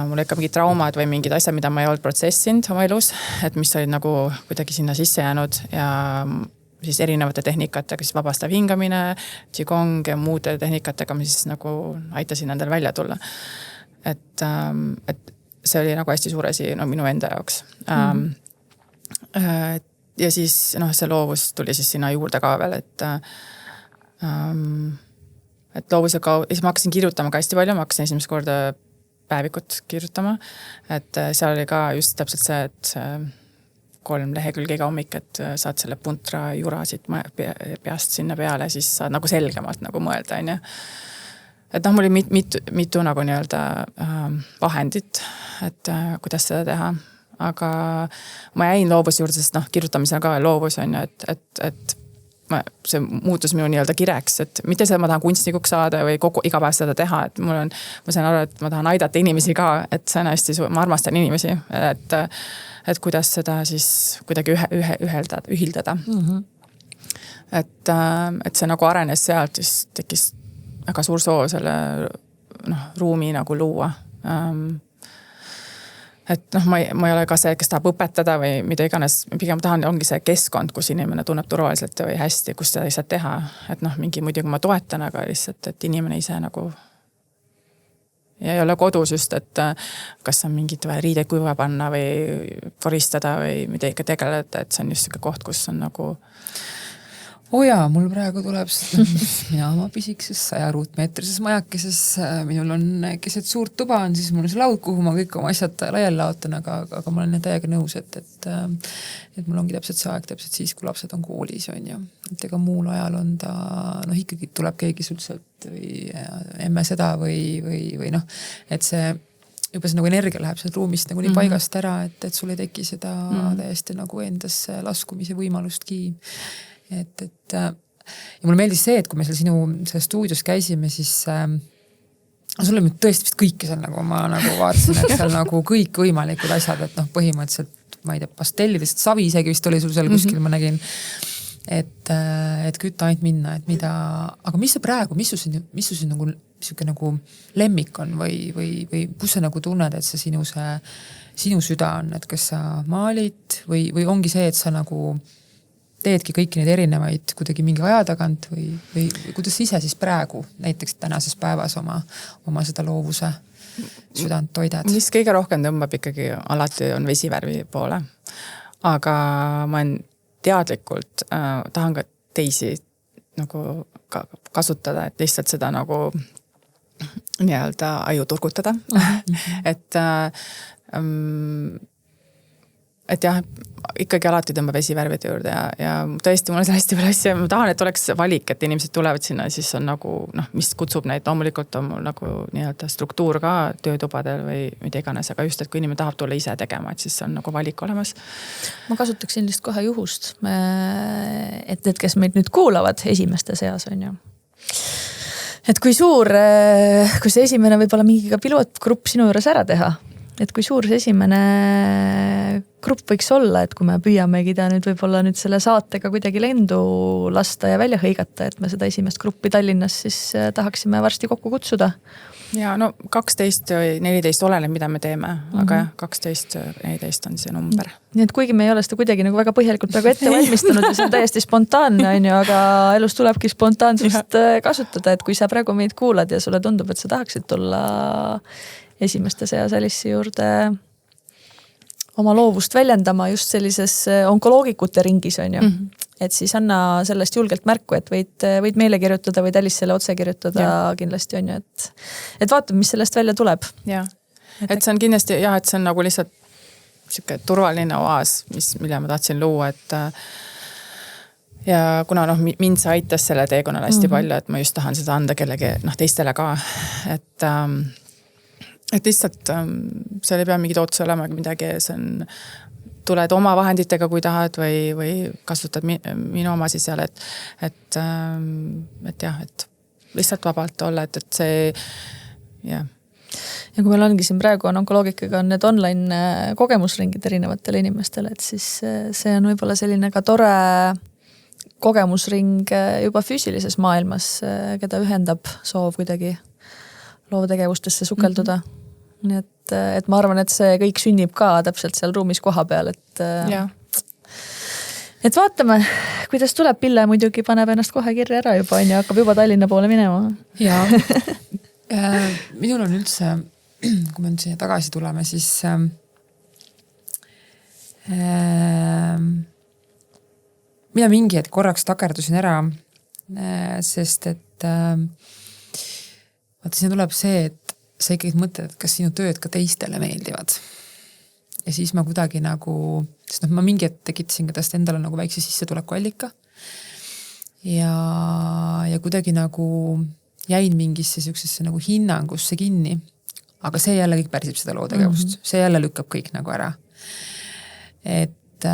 mul ikka mingid traumad või mingid asjad, mida ma ei olnud protsessinud oma elus, et mis olid nagu kuidagi sinna sisse jäänud ja siis erinevate tehnikatega, siis vabastav hingamine, Qigong ja muude tehnikatega, mis siis nagu aitasin nendel välja tulla. Et see oli nagu hästi suur asi minu enda jaoks. Ja siis see loovus tuli siis sinna juurde ka veel, et loovusega, siis ma hakkasin kirjutama ka hästi palju, ma hakkasin esimest korda päevikut kirjutama, et seal oli ka just täpselt see, et 3 lehekülge iga hommik, et saad selle puntra jurasid peast sinna peale, siis saad nagu selgemalt nagu mõelda, on ju. Et mul oli mitu nagu nii-öelda vahendit, et kuidas seda teha. Aga ma jäin loovus juurde, sest kirjutamisel ka loovus on ju, et see muutus minu nii-öelda kireks, et mitte see, et ma tahan kunstnikuks saada või iga päev seda teha, et ma saan aru, et ma tahan aidata inimesi ka, et see on hästi ma armastan inimesi, et kuidas seda siis kuidagi ühildada. Et see nagu arenes sealt, siis tekkis väga suur soov selle ruumi nagu luua. Et ma ei ole ka see, kes tahab õpetada või mida iganes, pigem tahan, ongi see keskkond, kus inimene tunneb turvaliselt või hästi, kus seda ei saa teha. Et mingi muidugi ma toetan, aga lihtsalt, et inimene ise nagu ja ei ole kodus just, et kas on mingid riideid kuiva panna või koristada või midagi tegeleda, et see on just selline koht, kus on nagu jaa, mul praegu tuleb mina oma pisikses 100 ruutmeetrises majakeses, minul on keset suurt tuba on, siis mul on see laud, kuhu ma kõik oma asjad laiali laotan, aga ma olen täiega nõus, et mul ongi täpselt see aeg, täpselt siis, kui lapsed on koolis, on ju. Et ega muul ajal on ta, ikkagi tuleb keegi sulselt või emme seda või et see juba see nagu energia läheb sealt ruumist nagu nii paigast ära, et sul ei teki seda täiesti nagu endasse laskumise võimalustki. Ja mulle meeldis see, et kui me sinu stuudios käisime, siis sul oli tõesti vist kõike seal nagu ma nagu vaatasin, et seal nagu kõik võimalikud asjad, et põhimõtteliselt, ma ei tea, pastellidest savi isegi vist oli sul seal kuskil, ma nägin. et kütta ainult minna, et mida, aga mis su siin nagu siuke nagu lemmik on või kus sa nagu tunned, et see sinu süda on, et kas sa maalid või ongi see, et sa nagu teedki kõiki neid erinevaid kuidagi mingi aja tagant või kuidas sa ise siis praegu näiteks tänases päevas oma seda loovuse südant toidad? Mis kõige rohkem tõmbab ikkagi alati on vesivärvi poole, aga ma olen teadlikult tahan ka teisi nagu kasutada, et lihtsalt seda nagu nii-öelda aju turgutada. et jah, ikkagi alati tõmbab vesivärvide juurde ja tõesti, mul on hästi palju asja, ma tahan, et oleks valik, et inimesed tulevad sinna, siis on nagu, mis kutsub neid, loomulikult on mul nagu nii-öelda struktuur ka töötubadel või mida iganes, aga just, et kui inimene tahab tulla ise tegema, et siis on nagu valik olemas. Ma kasutaksin lihtsalt kohe juhust, et kes meid nüüd kuulavad esimeste seas on ju. Et kui see esimene võib-olla mingiga pilootgrupp sinu juures ära teha, et kui suur see esimene grupp võiks olla, et kui me püüamegi ta võib-olla selle saatega kuidagi lendu lasta ja välja hõigata, et me seda esimest gruppi Tallinnas siis tahaksime varsti kokku kutsuda. Ja 12 või 14 oleneb, mida me teeme, aga jah, 12-14 on see number. Nii et kuigi me ei ole seda kuidagi nagu väga põhjalikult praegu ette valmistunud ja see on täiesti spontaanne, on ju, aga elus tulebki spontaansust kasutada, et kui sa praegu meid kuulad ja sulle tundub, et sa tahaksid tulla esimeste seas Alice'i juurde oma loovust väljendama just sellises onkoloogikute ringis, on ju. Et siis anna sellest julgelt märku, et võid meile kirjutada või Alice'ile otse kirjutada kindlasti on ju, et vaatame, mis sellest välja tuleb. Ja, et see on kindlasti, et see on nagu lihtsalt siuke turvaline oas, mille ma tahtsin luua, et ja kuna mind see aitas selle teekonnal hästi palju, et ma just tahan seda anda kellegi teistele ka, et lihtsalt seal ei pea mingid otsa olema midagi, see on, tuled oma vahenditega, kui tahad või kasutad minu omasi seal, et jah, et lihtsalt vabalt olla, et see jah. Ja kui meil ongi siin praegu onkoloogikaga on need online kogemusringid erinevatele inimestele, et siis see on võib-olla selline ka tore kogemusring juba füüsilises maailmas, keda ühendab soov kuidagi loovtegevustesse sukelduda. Nii et ma arvan, et see kõik sünnib ka täpselt seal ruumis koha peal, et vaatame, kuidas tuleb. Pille muidugi paneb ennast kohe kirja ära juba, on ja hakkab juba Tallinna poole minema. Jaa, minul on üldse, kui me siia tagasi tuleme, siis mina mingi hetk korraks takerdusin ära, sest et vaata, siin tuleb see, et sa ikkagi mõtled, et kas sinu tööd ka teistele meeldivad. Ja siis ma kuidagi nagu, sest ma mingi hetk tekitasin ka täst endale nagu väikse sissetulekuallika ja kuidagi nagu jäin mingisse siuksesse nagu hinnangusse kinni, aga see jälle kõik pärsib seda lootegevust, see jälle lükkab kõik nagu ära. Et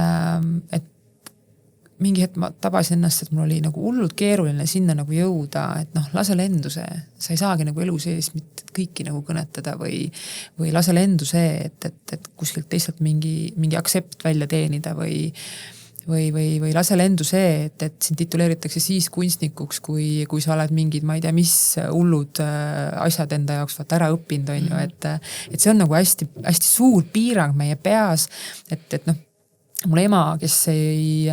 mingi hetk ma tabasin ennast, et mul oli nagu hullult keeruline sinna nagu jõuda, et lase lendu see, sa ei saagi nagu elu sees mitte kõiki nagu kõnetada või lase lendu see, et kuskilt teistelt mingi aktsept välja teenida või lase lendu see, et sind tituleeritakse siis kunstnikuks, kui sa oled mingid, ma ei tea, mis hullud asjad enda jaoks ära õppinud, on ju, et see on nagu hästi, hästi suur piirang meie peas, et mul ema, kes ei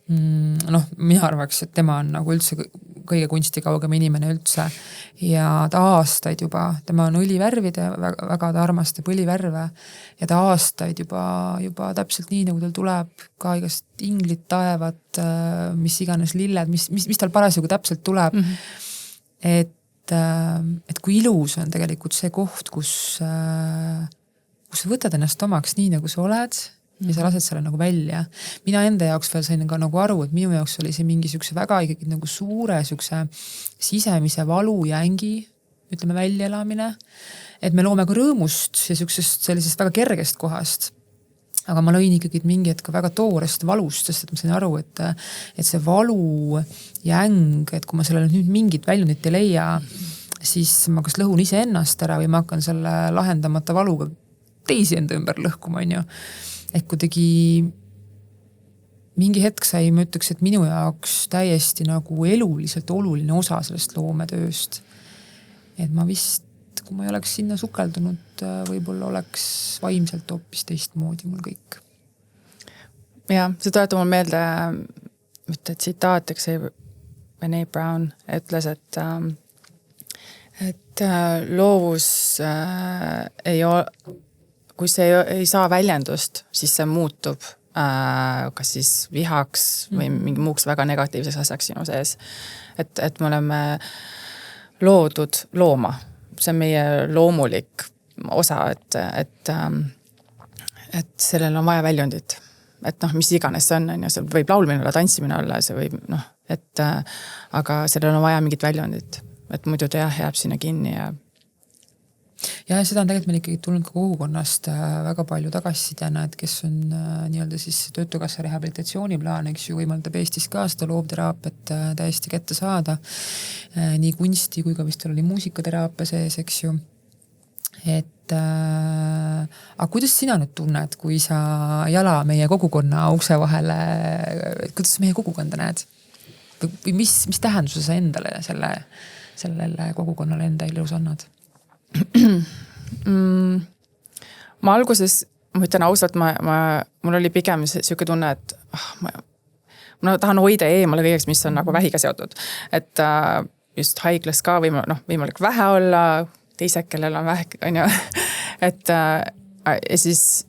mina arvaks, et tema on nagu üldse kõige kunstikaugem inimene üldse ja ta aastaid juba, tema on õlivärvide, väga ta armastab õlivärve ja ta aastaid juba täpselt nii, nagu tal tuleb ka igast inglid, taevad, mis iganes lilled, mis tal parasjagu täpselt tuleb. Et kui ilus on tegelikult see koht, kus sa võtad ennast omaks nii, nagu sa oled ja sa lased selle nagu välja. Mina enda jaoks veel sain ka nagu aru, et minu jaoks oli see mingi siukse väga ikkagi nagu suure siukse sisemise valu jängi, ütleme väljaelamine, et me loome ka rõõmust ja siuksest sellisest väga kergest kohast. Aga ma lõin ikkagi mingi hetk väga toorest valust, sest et ma sain aru, et see valu jäng, et kui ma sellele nüüd mingit väljundit ei leia, siis ma kas lõhun ise ennast ära või ma hakkan selle lahendamata valuga teisi enda ümber lõhkuma, on ju. Et kuidagi mingi hetk sai, ma ütleks, et minu jaoks täiesti nagu eluliselt oluline osa sellest loometööst. Et ma vist, kui ma ei oleks sinna sukeldunud, võib-olla oleks vaimselt hoopis teistmoodi mul kõik. Ja, see tuletab mul meelde mitte tsitaat, eks see Brené Brown ütles, et loovus ei ole, kui see ei saa väljendust, siis see muutub kas siis vihaks või mingi muuks väga negatiivseks asjaks sinu sees. Et me oleme loodud looma. See on meie loomulik osa, et sellel on vaja väljundit. Et mis iganes see on, see võib laulmine olla, tantsimine olla, see võib, aga sellel on vaja mingit väljundit. Et muidu ta jääb sinna kinni ja seda on tegelikult meil ikkagi tulnud ka kogukonnast väga palju tagasisidena, et kes on nii-öelda siis Töötukassa rehabilitatsiooniplaan, eks ju, võimaldab Eestis ka seda loovteraapiat täiesti kätte saada. Nii kunsti kui ka vist oli muusikateraapia sees, eks ju. Aga kuidas sina nüüd tunned, kui sa jala meie kogukonna ukse vahele, kuidas meie kogukonda näed? Või mis tähenduse sa endale sellele kogukonnale enda elus annad? Ma alguses, ma ütlen ausalt, mul oli pigem selline tunne, et ma tahan hoida eemale kõigeks, mis on nagu vähiga seotud. Et just haiglas ka võimalik vähe olla, teised, kellel on vähe, on ju. Et ja siis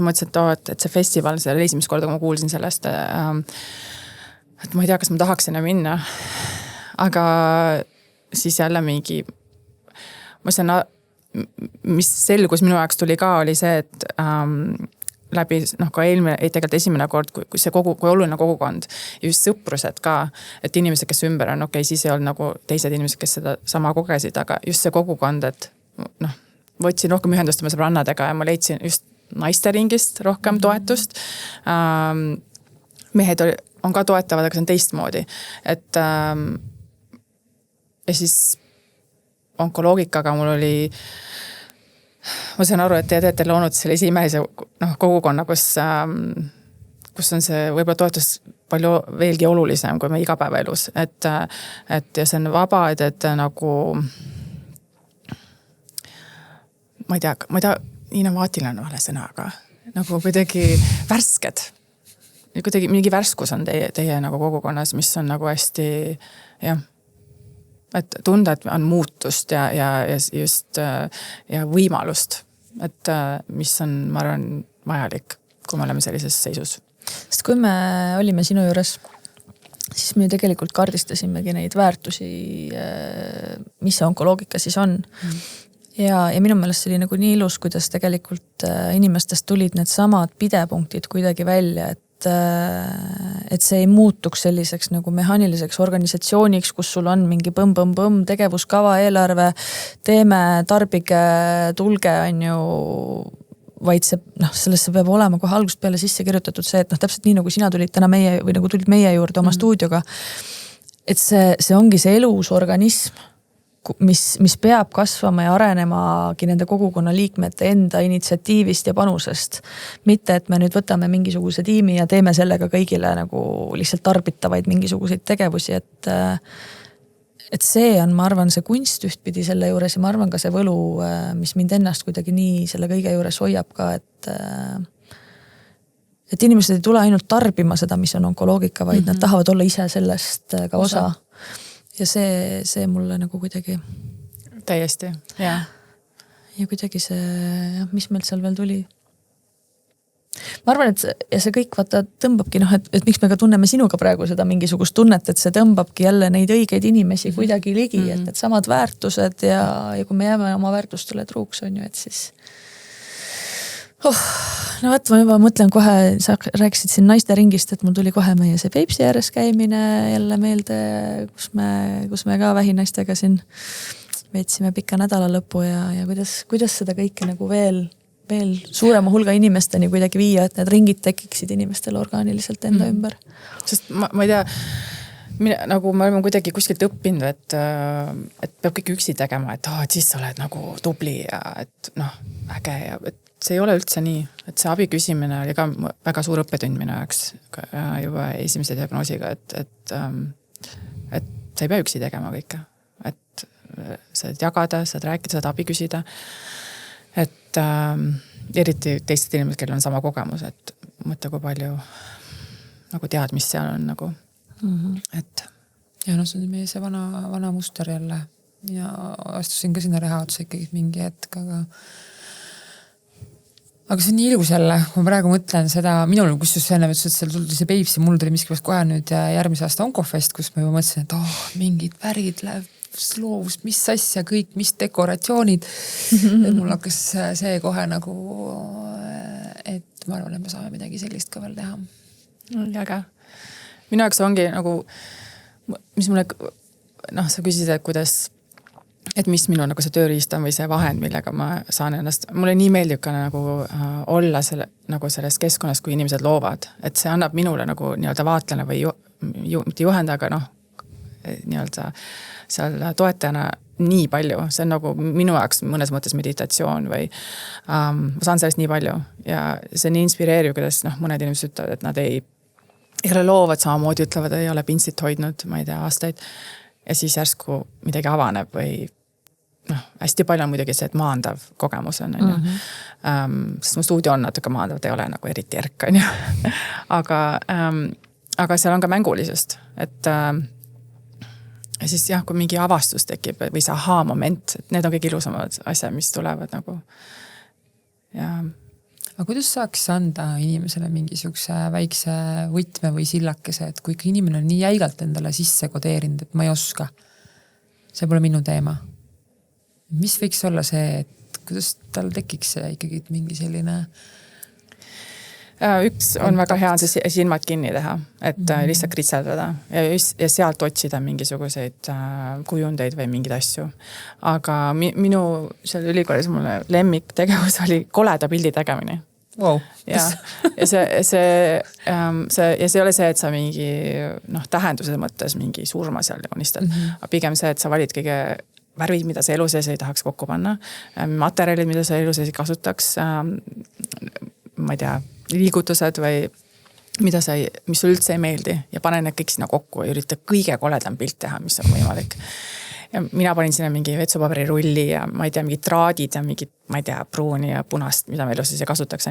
ma mõtlesin, et see festival, see oli esimest korda, kui ma kuulsin sellest, et ma ei tea, kas ma tahaks sinna minna. Aga siis jälle mingi ma saan, mis selgus minu jaoks tuli ka, oli see, et läbi, ka tegelikult esimene kord, kui oluline kogukond, just sõprused ka, et inimesed, kes ümber on, siis ei olnud nagu teised inimesed, kes seda sama kogesid, aga just see kogukond, et võtsin rohkem ühendust oma sõbrannadega ja ma leidsin just naiste ringist rohkem toetust. Mehed on ka toetavad, aga see on teistmoodi. Et ja siis onkoloogikaga mul oli, ma saan aru, et te olete loonud selle esimese kogukonna, kus on see võib-olla toetus palju veelgi olulisem kui me igapäevaelus. Et ja see on vaba, et nagu ma ei tea, innovaatiline on vale sõna, aga nagu kuidagi värsked. Kuidagi mingi värskus on teie nagu kogukonnas, mis on nagu hästi, jah, et tunda, et on muutust ja just ja võimalust, et mis on, ma arvan, vajalik, kui me oleme sellises seisus. Sest kui me olime sinu juures, siis me tegelikult kaardistasimegi neid väärtusi, mis see onkoloogika siis on. Ja minu meelest see oli nagu nii ilus, kuidas tegelikult inimestest tulid need samad pidepunktid kuidagi välja, et see ei muutuks selliseks nagu mehaaniliseks organisatsiooniks, kus sul on mingi põmm, tegevuskava, eelarve, teeme, tarbige, tulge, on ju, vaid see, sellesse peab olema kohe algusest peale sisse kirjutatud see, et täpselt nii, nagu sina tulid täna või nagu tulid meie juurde oma stuudioga, et see ongi see elus organism, mis peab kasvama ja arenemagi nende kogukonna liikmete enda initsiatiivist ja panusest. Mitte, et me nüüd võtame mingisuguse tiimi ja teeme sellega kõigile nagu lihtsalt tarbitavaid mingisuguseid tegevusi, et see on, ma arvan, see kunst ühtpidi selle juures ja ma arvan ka see võlu, mis mind ennast kuidagi nii selle kõige juures hoiab ka, et inimesed ei tule ainult tarbima seda, mis on onkoloogika, vaid nad tahavad olla ise sellest ka osa. Ja see mulle nagu kuidagi täiesti, jah. Ja kuidagi see, mis meil seal veel tuli. Ma arvan, et see kõik vaata tõmbabki, et miks me ka tunneme sinuga praegu seda mingisugust tunnet, et see tõmbabki jälle neid õigeid inimesi kuidagi ligi, et samad väärtused ja kui me jääme oma väärtustele truuks, on ju, et siis no võt, ma juba mõtlen kohe, sa rääkisid siin naiste ringist, et mul tuli kohe meie see Peipsi ääres käimine jälle meelde, kus me ka vähinaistega siin veetsime pika nädala lõpu ja kuidas seda kõike nagu veel suurema hulga inimesteni kuidagi viia, et need ringid tekiksid inimestele orgaaniliselt enda ümber. Sest ma ei tea, nagu me oleme kuidagi kuskilt õppinud, et peab kõik üksi tegema, et siis sa oled nagu tubli ja et äge ja see ei ole üldse nii, et see abi küsimine oli ka väga suur õppetund minu jaoks juba esimese diagnoosiga, et sa ei pea üksi tegema kõike, et saad jagada, saad rääkida, saad abi küsida, et eriti teised inimesed, kellel on sama kogemus, et mõtle, kui palju nagu teadmist seal on nagu, et. Ja no see on meie see vana muster jälle ja astusin ka sinna rehaotsa ikkagi mingi hetk, aga see on nii ilus jälle, kui ma praegu mõtlen seda, minul kusjuures enne mõtlesin, et seal tuli see Peipsi, mul tuli miskivast kohe nüüd järgmise aasta Onkofest, kus ma juba mõtlesin, et mingid värid läheb loovust, mis asja kõik, mis dekoratsioonid. Et mul hakkas see kohe nagu, et ma arvan, et me saame midagi sellist ka veel teha. Aga minu jaoks ongi nagu, mis mulle, sa küsisid, et kuidas, et mis minu nagu see tööriist on või see vahend, millega ma saan ennast, mulle nii meeldib ka nagu olla nagu selles keskkonnas, kui inimesed loovad, et see annab minule nagu nii-öelda vaatlane või mitte juhenda, aga nii-öelda seal toetajana nii palju, see on nagu minu jaoks mõnes mõttes meditatsioon või ma saan sellest nii palju ja see on nii inspireeriv, kuidas mõned inimesed ütlevad, et nad ei ole loovad, samamoodi ütlevad, ei ole pintsit hoidnud, ma ei tea, aastaid ja siis järsku midagi avaneb või hästi palju on muidugi see, et maandav kogemus on, sest mu stuudio on natuke maandav, ei ole nagu eriti erk, on ju. Aga seal on ka mängulisust, et ja siis jah, kui mingi avastus tekib või see aha-moment, et need on kõik ilusamad asjad, mis tulevad nagu. Ja. Aga kuidas saaks anda inimesele mingisuguse väikse võtme või sillakese, et kui inimene on nii jäigalt endale sisse kodeerinud, et ma ei oska, see pole minu teema. Mis võiks olla see, et kuidas tal tekiks see ikkagi mingi selline... Üks on väga hea, on see silmad kinni teha, et lihtsalt kritseldada ja sealt otsida mingisuguseid kujundeid või mingeid asju. Aga minu seal ülikoolis mulle lemmiktegevus oli koleda pildi tegemine. Wow. Ja see ei ole see, et sa mingi tähenduse mõttes mingi surma seal unistad, aga pigem see, et sa valid kõige värvid, mida sa elu sees ei tahaks kokku panna, materjalid, mida sa elu sees ei kasutaks, ma ei tea, liigutused või mis sul üldse ei meeldi ja pane need kõik sinna kokku ja ürita kõige koledam pilt teha, mis on võimalik. Ja mina panin sinna mingi vetsupaberi rulli ja ma ei tea, mingid traadid ja mingid, ma ei tea, pruuni ja punast, mida meil siis ei kasutaks,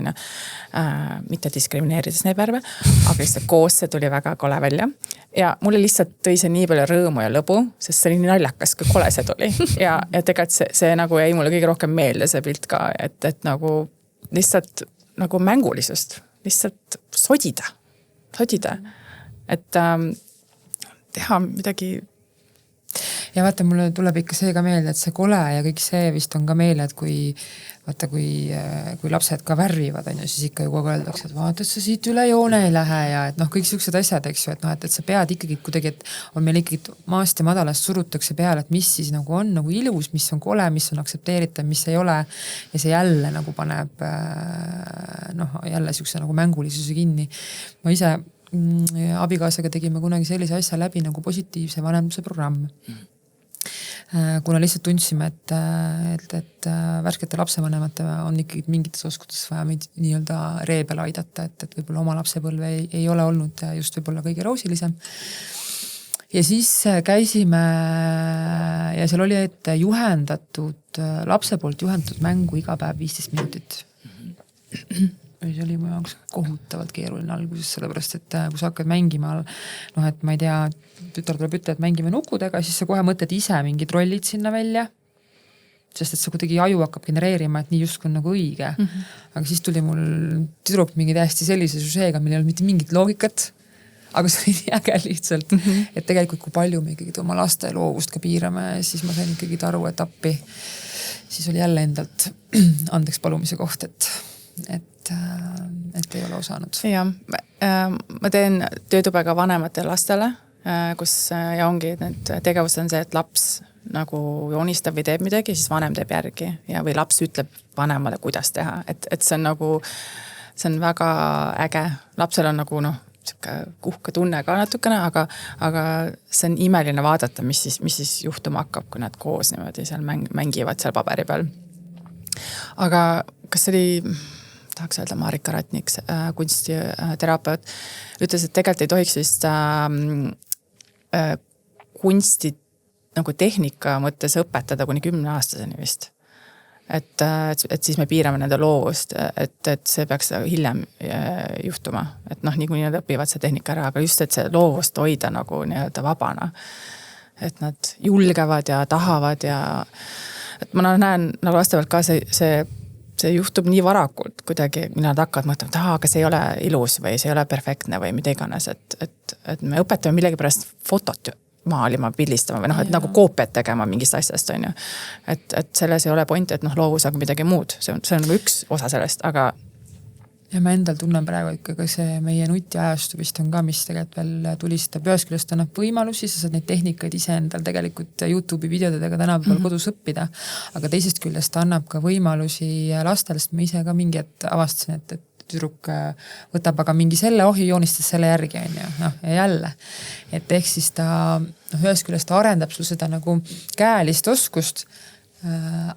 mitte diskrimineerides neid värve, aga lihtsalt koos see tuli väga kole välja. Ja mulle lihtsalt tõi see nii palju rõõmu ja lõbu, sest see oli nii naljakas, kui kole see tuli. Ja tegelikult see nagu jäi mulle kõige rohkem meelde see pilt ka, et nagu lihtsalt nagu mängulisust, lihtsalt sodida, et teha midagi. Ja vaata, mulle tuleb ikka see ka meelde, et see kole ja kõik see vist on ka meelde, et kui lapsed ka värvivad, siis ikka ju kogu öeldakse, et vaata, et sa siit üle joone ei lähe ja et kõik siuksed asjad, eks ju, et sa pead ikkagi kuidagi, et on meil ikkagi maast ja madalast surutakse peale, et mis siis nagu on nagu ilus, mis on kole, mis on aktsepteeritav, mis ei ole ja see jälle nagu paneb jälle siukse nagu mängulisuse kinni. Ma ise abikaasaga tegime kunagi sellise asja läbi nagu positiivse vanemluse programm. Kuna lihtsalt tundsime, et värskete lapsevanemate on ikkagi mingites oskudes vaja meid nii-öelda ree peale aidata, et võib-olla oma lapsepõlve ei ole olnud just võib-olla kõige roosilisem. Ja siis käisime ja seal oli, et lapse poolt juhendatud mängu iga päev 15 minutit. See oli mu jaoks kohutavalt keeruline alguses, sellepärast, et kui sa hakkad mängima, et ma ei tea, tütar tuleb ütle, et mängime nukudega, siis sa kohe mõtled ise mingid rollid sinna välja, sest et sa kuidagi aju hakkab genereerima, et nii justkui on nagu õige. Aga siis tuli mul tüdruk mingi täiesti sellise süžeega, meil ei olnud mitte mingit loogikat, aga see oli nii äge lihtsalt, et tegelikult kui palju me ikkagi oma laste loovust ka piirame, siis ma sain ikkagi aru, et appi, siis oli jälle endalt andeks palumise koht, et ei ole osanud. Ja, ma teen töötubega vanemate lastele, kus ja ongi need tegevused on see, et laps nagu joonistab või teeb midagi, siis vanem teeb järgi ja või laps ütleb vanemale, kuidas teha, et see on nagu, see on väga äge. Lapsel on nagu kuhke tunne ka natukene, aga see on imeline vaadata, mis siis juhtuma hakkab, kui nad koos niimoodi seal mängivad seal paberi peal. Aga kas see oli, tahaks öelda Marika Ratnik, kunstiterapeut, ütles, et tegelikult ei tohiks vist kunsti nagu tehnika mõttes õpetada kuni 10-aastaseni vist. Et siis me piirame nende loovust, et see peaks hiljem juhtuma. Et niikuinii nad õpivad see tehnika ära, aga just, et see loovust hoida nagu nii-öelda vabana. Et nad julgevad ja tahavad ja et ma näen nagu vastavalt ka see juhtub nii varakult kuidagi, mina nad hakkavad mõtlema, et aga see ei ole ilus või see ei ole perfektne või mida iganes, et me õpetame millegi pärast fotot maalima, pildistama või et nagu koopiat tegema mingist asjast, on ju. Et selles ei ole point, et loovus aga midagi muud. See on üks osa sellest, aga ja ma endal tunnen praegu ikkagi see meie nutiajastu vist on ka, mis tegelikult veel tulistab. Ühest küljest annab võimalusi, sa saad neid tehnikaid ise endal tegelikult YouTube'i videodega tänapäeval kodus õppida, aga teisest küljest annab ka võimalusi lastest. Ma ise ka mingi avastasin, et tüdruk võtab aga mingi selle joonistas selle järgi, on ju, ja jälle. Et ehk siis ta ühest küljest arendab sul seda nagu käelist oskust,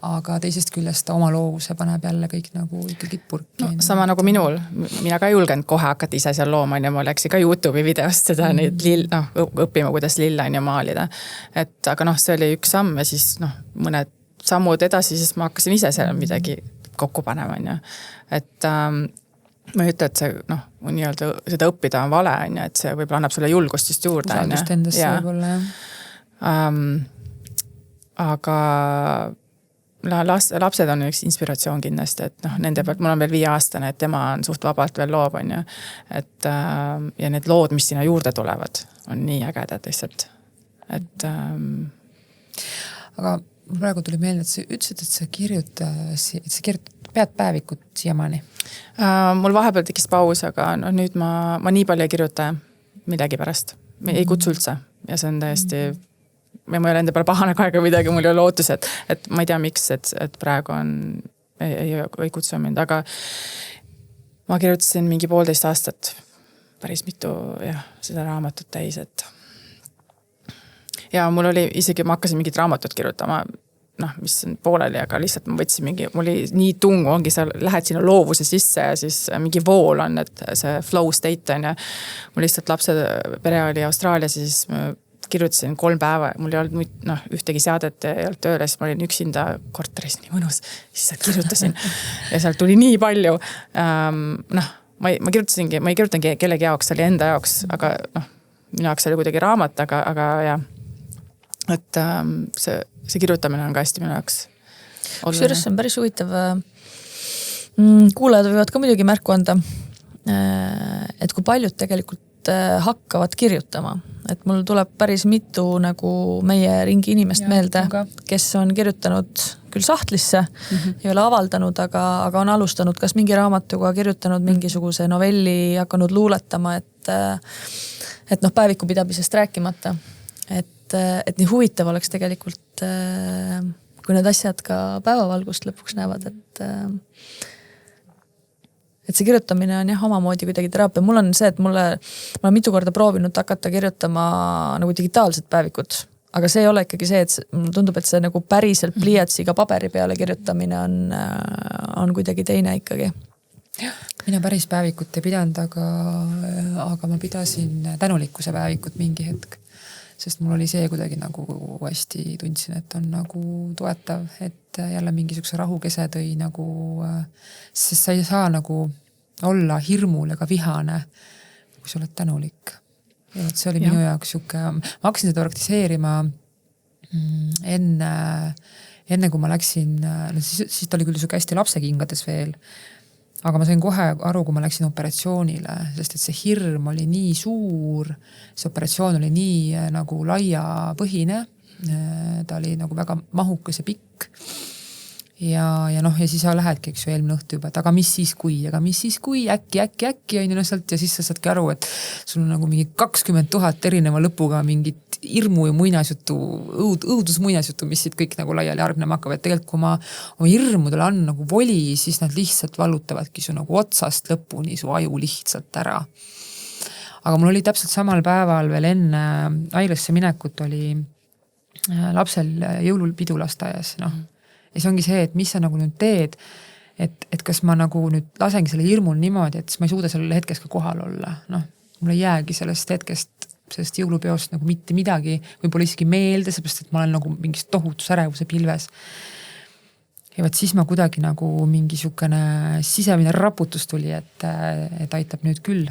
aga teisest küljest ta oma loovuse paneb jälle kõik nagu ikkagi purki. Sama nagu minul, mina ka julgenud kohe hakata ise seal looma, ja ma läksin ka YouTube'i videost seda neid õppima, kuidas lilla on ja maalida. Aga see oli üks samm ja siis mõned sammud edasi, siis ma hakkasin ise seal midagi kokku panema, on ju. Et ma ei ütle, et see nii-öelda seda õppida on vale, on ju, et see võib-olla annab sulle julgust just juurde. Usaldust endasse võib-olla, jah. Aga lapsed on üks inspiratsioon kindlasti, et nende pealt, mul on veel 5-aastane, et tema on suht vabalt veel loov, on ju. Et ja need lood, mis sinna juurde tulevad, on nii ägedad lihtsalt. Et aga praegu tuli meelde, et sa ütlesid, et sa kirjutad pead päevikut siiamaani. Mul vahepeal tekis paus, aga nüüd ma nii palju ei kirjuta millegi pärast. Ei kutsu üldse ja see on täiesti ma ei ole enda peale pahane kaega midagi, mul ei ole lootus, et ma ei tea miks, et praegu ei kutsu mind, aga ma kirjutasin mingi 1,5 aastat päris mitu seda raamatut täis, et ja mul oli isegi, ma hakkasin mingit raamatut kirjutama, mis on pooleli, aga lihtsalt ma võtsin mul oli nii tung, ongi sa lähed sinna loovuse sisse ja siis mingi vool on, et see flow state on ja mul lihtsalt lapse pere oli Austraalias, siis kirjutasin 3 päeva, mul ei olnud ühtegi seadet, ei olnud tööle, siis ma olin üksinda korteris, nii mõnus, siis kirjutasin ja sealt tuli nii palju. Ma kirjutasingi, ma ei kirjutangi kellegi jaoks, see oli enda jaoks, aga minu jaoks oli kuidagi raamat, aga jah, et see kirjutamine on ka hästi minu jaoks oluline. Kusjuures on päris huvitav. Kuulajad võivad ka muidugi märku anda, et kui paljud tegelikult hakkavad kirjutama. Et mul tuleb päris mitu nagu meie ringi inimest meelde, kes on kirjutanud küll sahtlisse, ei ole avaldanud, aga on alustanud kas mingi raamatuga, kirjutanud mingisuguse novelli, hakanud luuletama, et päeviku pidamisest rääkimata. Et nii huvitav oleks tegelikult, kui need asjad ka päevavalgust lõpuks näevad, et see kirjutamine on omamoodi kuidagi teraapia. Mul on see, et ma olen mitu korda proovinud hakata kirjutama nagu digitaalset päevikut, aga see ei ole ikkagi see, et mulle tundub, et see nagu päriselt pliiatsiga paberi peale kirjutamine on kuidagi teine ikkagi. Mina päris päevikut ei pidanud, aga ma pidasin tänulikkuse päevikut mingi hetk. Sest mul oli see kuidagi nagu hästi tundsin, et on nagu toetav, et jälle mingisuguse rahukese tõi nagu, sest sa ei saa nagu olla hirmul ega vihane, kui sa oled tänulik. Ja see oli minu jaoks siuke, ma hakkasin seda praktiseerima enne kui ma läksin, siis ta oli küll siuke hästi lapsekingades veel, aga ma sain kohe aru, kui ma läksin operatsioonile, sest et see hirm oli nii suur, see operatsioon oli nii nagu laiapõhine, ta oli nagu väga mahukas ja pikk. Ja siis sa lähedki, eks ju, eelmine õhtu juba, et aga mis siis kui, äkki on ju sealt ja siis sa saadki aru, et sul on nagu mingi 20 000 erineva lõpuga mingit hirmu ja muinasjutu, õudusmuinasjutu, mis siit kõik nagu laiali argnema hakkavad. Et tegelikult kui ma hirmudele on nagu voli, siis nad lihtsalt vallutavadki su nagu otsast lõpuni su aju lihtsalt ära. Aga mul oli täpselt samal päeval veel enne haiglasse minekut oli lapsel jõulul pidu lasteaias, Ja see ongi see, et mis sa nagu nüüd teed, et kas ma nagu nüüd lasengi selle hirmul niimoodi, et siis ma ei suuda sellel hetkes ka kohal olla. Noh, mul ei jäägi sellest hetkest, sellest jõulupeost nagu mitte midagi, võib-olla isegi meelde, seepärast, et ma olen nagu mingis tohutus ärevuse pilves. Ja võt siis ma kuidagi nagu mingi sukene sisemine raputus tuli, et aitab nüüd küll.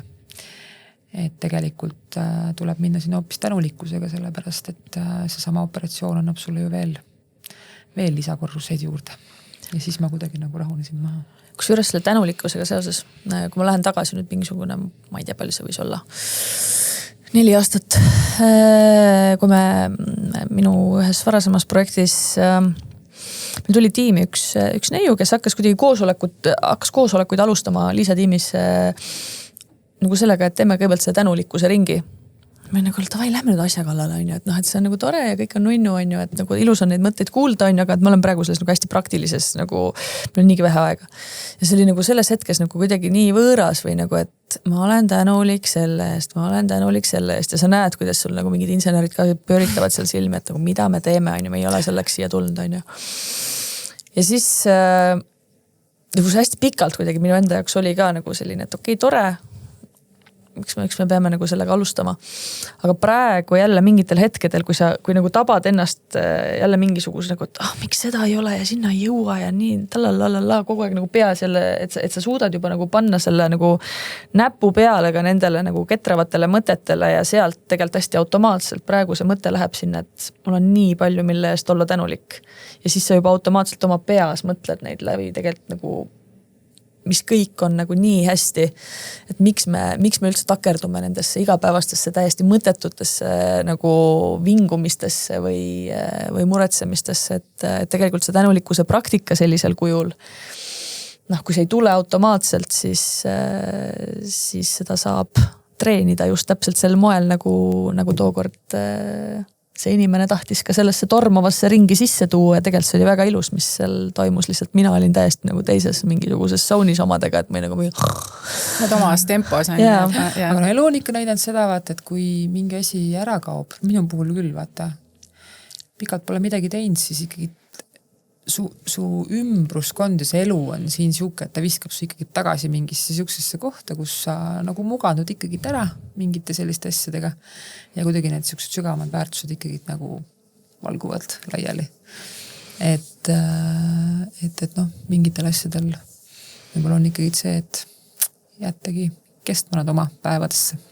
Et tegelikult tuleb minna sinna hoopis tänulikkusega, sellepärast, et see sama operatsioon annab sulle ju veel lisakorruseid juurde. Ja siis ma kuidagi nagu rahunesin maha. Kusjuures selle tänulikkusega seoses, kui ma lähen tagasi nüüd mingisugune, ma ei tea, palju see võis olla, 4 aastat, kui me minu ühes varasemas projektis meil tuli tiimi üks neiu, kes hakkas kuidagi koosolekuid alustama Liisa tiimis nagu sellega, et teeme kõigepealt selle tänulikkuse ringi. Me nagu, davai, lähme nüüd asja kallale, on ju, et noh, et see on nagu tore ja kõik on nunnu, on ju, et nagu ilus on neid mõtteid kuulda, on ju, aga et ma olen praegu selles nagu hästi praktilises, nagu meil on niigi vähe aega. Ja see oli nagu selles hetkes nagu kuidagi nii võõras või nagu, et ma olen tänulik selle eest ja sa näed, kuidas sul nagu mingid insenerid ka pööritavad seal silmi, et nagu mida me teeme, on ju, me ei ole selleks siia tulnud, on ju. Ja siis nagu see hästi pikalt kuidagi minu enda jaoks oli ka nagu selline, et okei, tore, miks me peame nagu sellega alustama. Aga praegu jälle mingitel hetkedel, kui nagu tabad ennast jälle mingisuguse nagu, et miks seda ei ole ja sinna ei jõua ja nii talalala, kogu aeg nagu peas jälle, et sa suudad juba nagu panna selle nagu näpu peale ka nendele nagu ketravatele mõtetele ja sealt tegelikult hästi automaatselt praegu see mõte läheb sinna, et mul on nii palju, mille eest olla tänulik. Ja siis sa juba automaatselt oma peas mõtled neid läbi tegelikult nagu mis kõik on nagu nii hästi, et miks me üldse takerdume nendesse igapäevastesse täiesti mõttetutesse nagu vingumistesse või muretsemistesse, et tegelikult see tänulikkuse praktika sellisel kujul, noh, kui see ei tule automaatselt, siis seda saab treenida just täpselt sel moel, nagu tookord see inimene tahtis ka sellesse tormavasse ringi sisse tuua ja tegelikult see oli väga ilus, mis seal toimus, lihtsalt mina olin täiesti nagu teises mingisuguses saunis omadega, et ma ei nagu Nad omas tempos on. Aga no elu on ikka näidanud seda, vaata, et kui mingi asi ära kaob, minu puhul küll, vaata, pikalt pole midagi teinud, siis ikkagi su ümbruskond ja see elu on siin siuke, et ta viskab su ikkagi tagasi mingisse siuksesse kohta, kus sa nagu muganud ikkagi ära mingite selliste asjadega ja kuidagi need siuksed sügavamad väärtused ikkagi nagu valguvad laiali. Et noh, mingitel asjadel võib-olla on ikkagi see, et jättagi kestma nad oma päevadesse.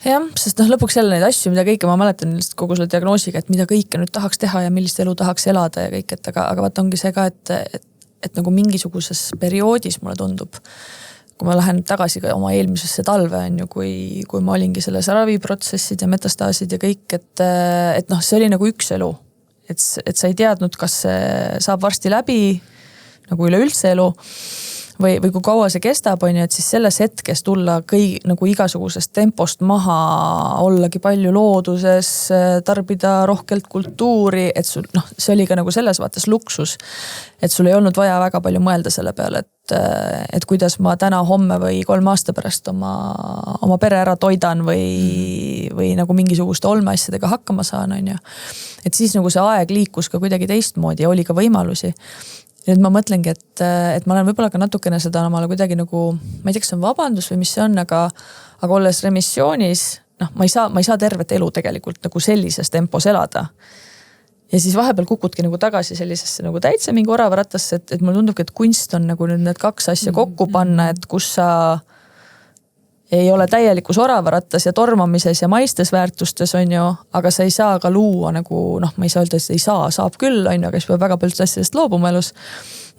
Jah, sest noh, lõpuks jälle neid asju, mida kõike ma mäletan kogu selle diagnoosiga, et mida kõike nüüd tahaks teha ja millist elu tahaks elada ja kõik, et aga vaata ongi see ka, et nagu mingisuguses perioodis mulle tundub, kui ma lähen tagasi ka oma eelmisesse talve, on ju, kui ma olingi selles raviprotsessid ja metastaasid ja kõik, et noh, see oli nagu üks elu, et sa ei teadnud, kas see saab varsti läbi nagu üleüldse elu või kui kaua see kestab, on ju, et siis selles hetkes tulla nagu igasugusest tempost maha, ollagi palju looduses, tarbida rohkelt kultuuri, et sul, noh, see oli ka nagu selles vaates luksus, et sul ei olnud vaja väga palju mõelda selle peale, et kuidas ma täna, homme või 3 aasta pärast oma pere ära toidan või nagu mingisuguste olmeasjadega hakkama saan, on ju. Et siis nagu see aeg liikus ka kuidagi teistmoodi ja oli ka võimalusi. Nüüd ma mõtlengi, et ma olen võib-olla ka natukene seda omale kuidagi nagu, ma ei tea, kas see on vabandus või mis see on, aga olles remissioonis, noh, ma ei saa tervet elu tegelikult nagu sellises tempos elada. Ja siis vahepeal kukudki nagu tagasi sellisesse nagu täitsa mingi oravarattasse, et mulle tundubki, et kunst on nagu nüüd need 2 asja kokku panna, et kus sa ei ole täielikus oravaratas ja tormamises ja maistes väärtustes, on ju, aga sa ei saa ka luua nagu, noh, ma ei saa öelda, et ei saa, saab küll, on ju, aga siis peab väga palju asjadest loobuma elus.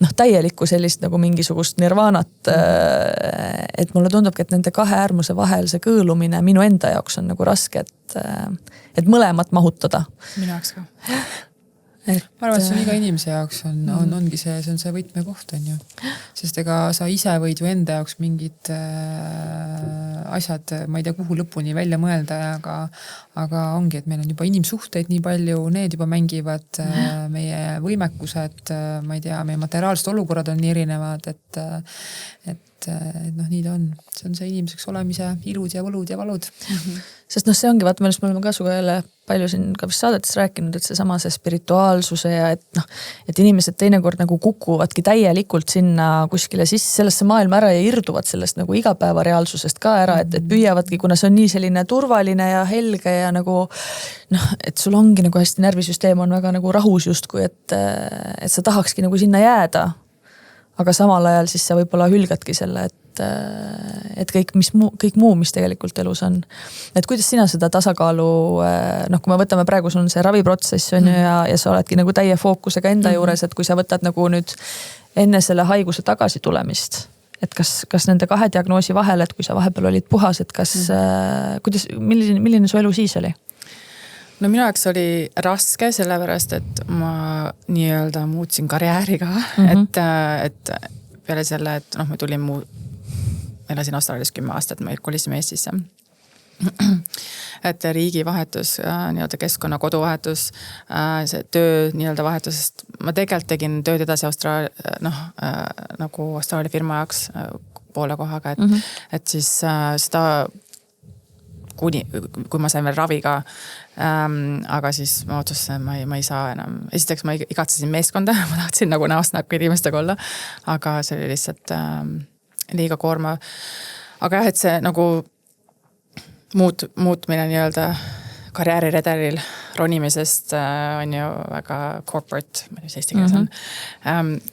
Noh, täielikku sellist nagu mingisugust nirvaanat, et mulle tundubki, et nende 2 äärmuse vahel see kõõlumine minu enda jaoks on nagu raske, et mõlemat mahutada. Minu jaoks ka. Ma arvan, et see on iga inimese jaoks ongi see on see võtmekoht, on ju. Sest ega sa ise võid ju enda jaoks mingid asjad, ma ei tea, kuhu lõpuni välja mõelda, aga ongi, et meil on juba inimsuhteid nii palju, need juba mängivad, meie võimekused, ma ei tea, meie materiaalsed olukorrad on nii erinevad, et noh, nii ta on. See on see inimeseks olemise ilud ja võlud ja valud. Sest noh, see ongi, vaata, me oleme ka suga jälle palju siin ka vist saadetes rääkinud, et seesama see spirituaalsuse ja et noh, et inimesed teinekord nagu kukuvadki täielikult sinna kuskile sisse sellesse maailma ära ja irduvad sellest nagu igapäeva reaalsusest ka ära, et püüavadki, kuna see on nii selline turvaline ja helge ja nagu noh, et sul ongi nagu hästi närvisüsteem on väga nagu rahus justkui, et sa tahakski nagu sinna jääda. Aga samal ajal siis sa võib-olla hülgadki selle, et kõik muu, mis tegelikult elus on. Et kuidas sina seda tasakaalu, noh, kui me võtame praegu, sul on see raviprotsess on ju ja sa oledki nagu täie fookusega enda juures, et kui sa võtad nagu nüüd enne selle haiguse tagasi tulemist, et kas nende 2 diagnoosi vahel, et kui sa vahepeal olid puhas, et kas, kuidas, milline su elu siis oli? No minu jaoks oli raske, sellepärast, et ma nii-öelda muutsin karjääri ka, et peale selle, et noh, ma elasin Austraalias 10 aastat, me kolisime Eestisse. Et riigi vahetus, nii-öelda keskkonna koduvahetus, see töö nii-öelda vahetusest, ma tegelikult tegin tööd edasi nagu Austraalia firma jaoks poole kohaga, et siis seda kui ma sain veel ravi ka, aga siis ma otsustasin, ma ei saa enam. Esiteks ma igatsesin meeskonda, ma tahtsin nagu näost näkku inimestega olla, aga see oli lihtsalt liiga koorma. Aga jah, et see nagu muutmine nii-öelda karjääriredelil ronimisest on ju väga corporate, mis eesti keeles on.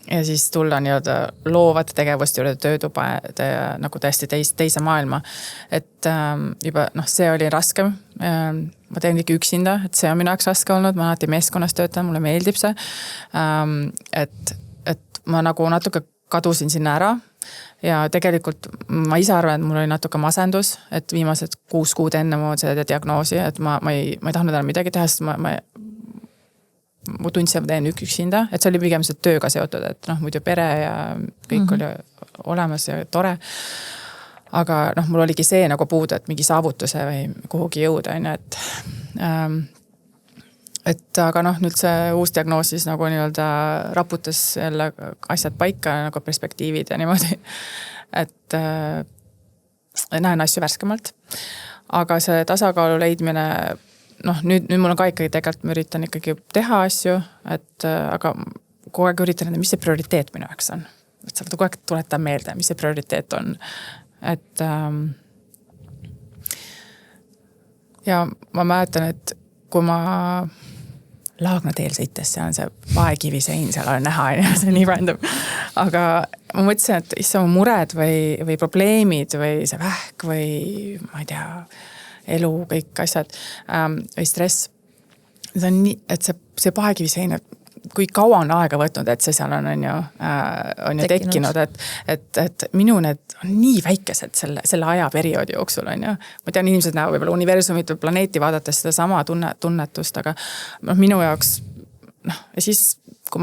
Ja siis tulla nii-öelda loovate tegevust juurde töötuba nagu täiesti teise maailma. Et juba, noh, see oli raske. Ma teen ikka üksinda, et see on minu jaoks raske olnud. Ma alati meeskonnas töötan, mulle meeldib see. Et ma nagu natuke kadusin sinna ära. Ja tegelikult ma ise arvan, et mul oli natuke masendus, et viimased 6 kuud enne mu seda diagnoosi, et ma ei tahtnud enam midagi teha, sest ma tundsin, et ma teen üksinda, et see oli pigem see tööga seotud, et noh, muidu pere ja kõik oli olemas ja tore. Aga noh, mul oligi see nagu puudu, et mingi saavutuse või kuhugi jõuda, et aga noh, nüüd see uus diagnoos siis nagu nii-öelda raputas jälle asjad paika nagu perspektiivid ja niimoodi, et näen asju värskemalt. Aga see tasakaalu leidmine, noh, nüüd mul on ka ikkagi tegelikult, ma üritan ikkagi teha asju, aga kogu aeg üritan, mis see prioriteet minu jaoks on. Et sa kogu aeg tuletan meelde, mis see prioriteet on. Et ja ma mäletan, et kui ma Laagna teel sõites, see on see paekivi sein, seal on näha, see on nii random. Aga ma mõtlesin, et issa mu mured või probleemid või see vähk või ma ei tea, elu, kõik asjad või stress. See on nii, et see paekivi sein, kui kaua on aega võtnud, et see seal on ju tekkinud, et minu need on nii väikesed selle ajaperioodi jooksul on ju. Ma tean, inimesed näevad võib-olla universumit või planeeti vaadates seda sama tunnetust, aga minu jaoks, noh, ja siis, kui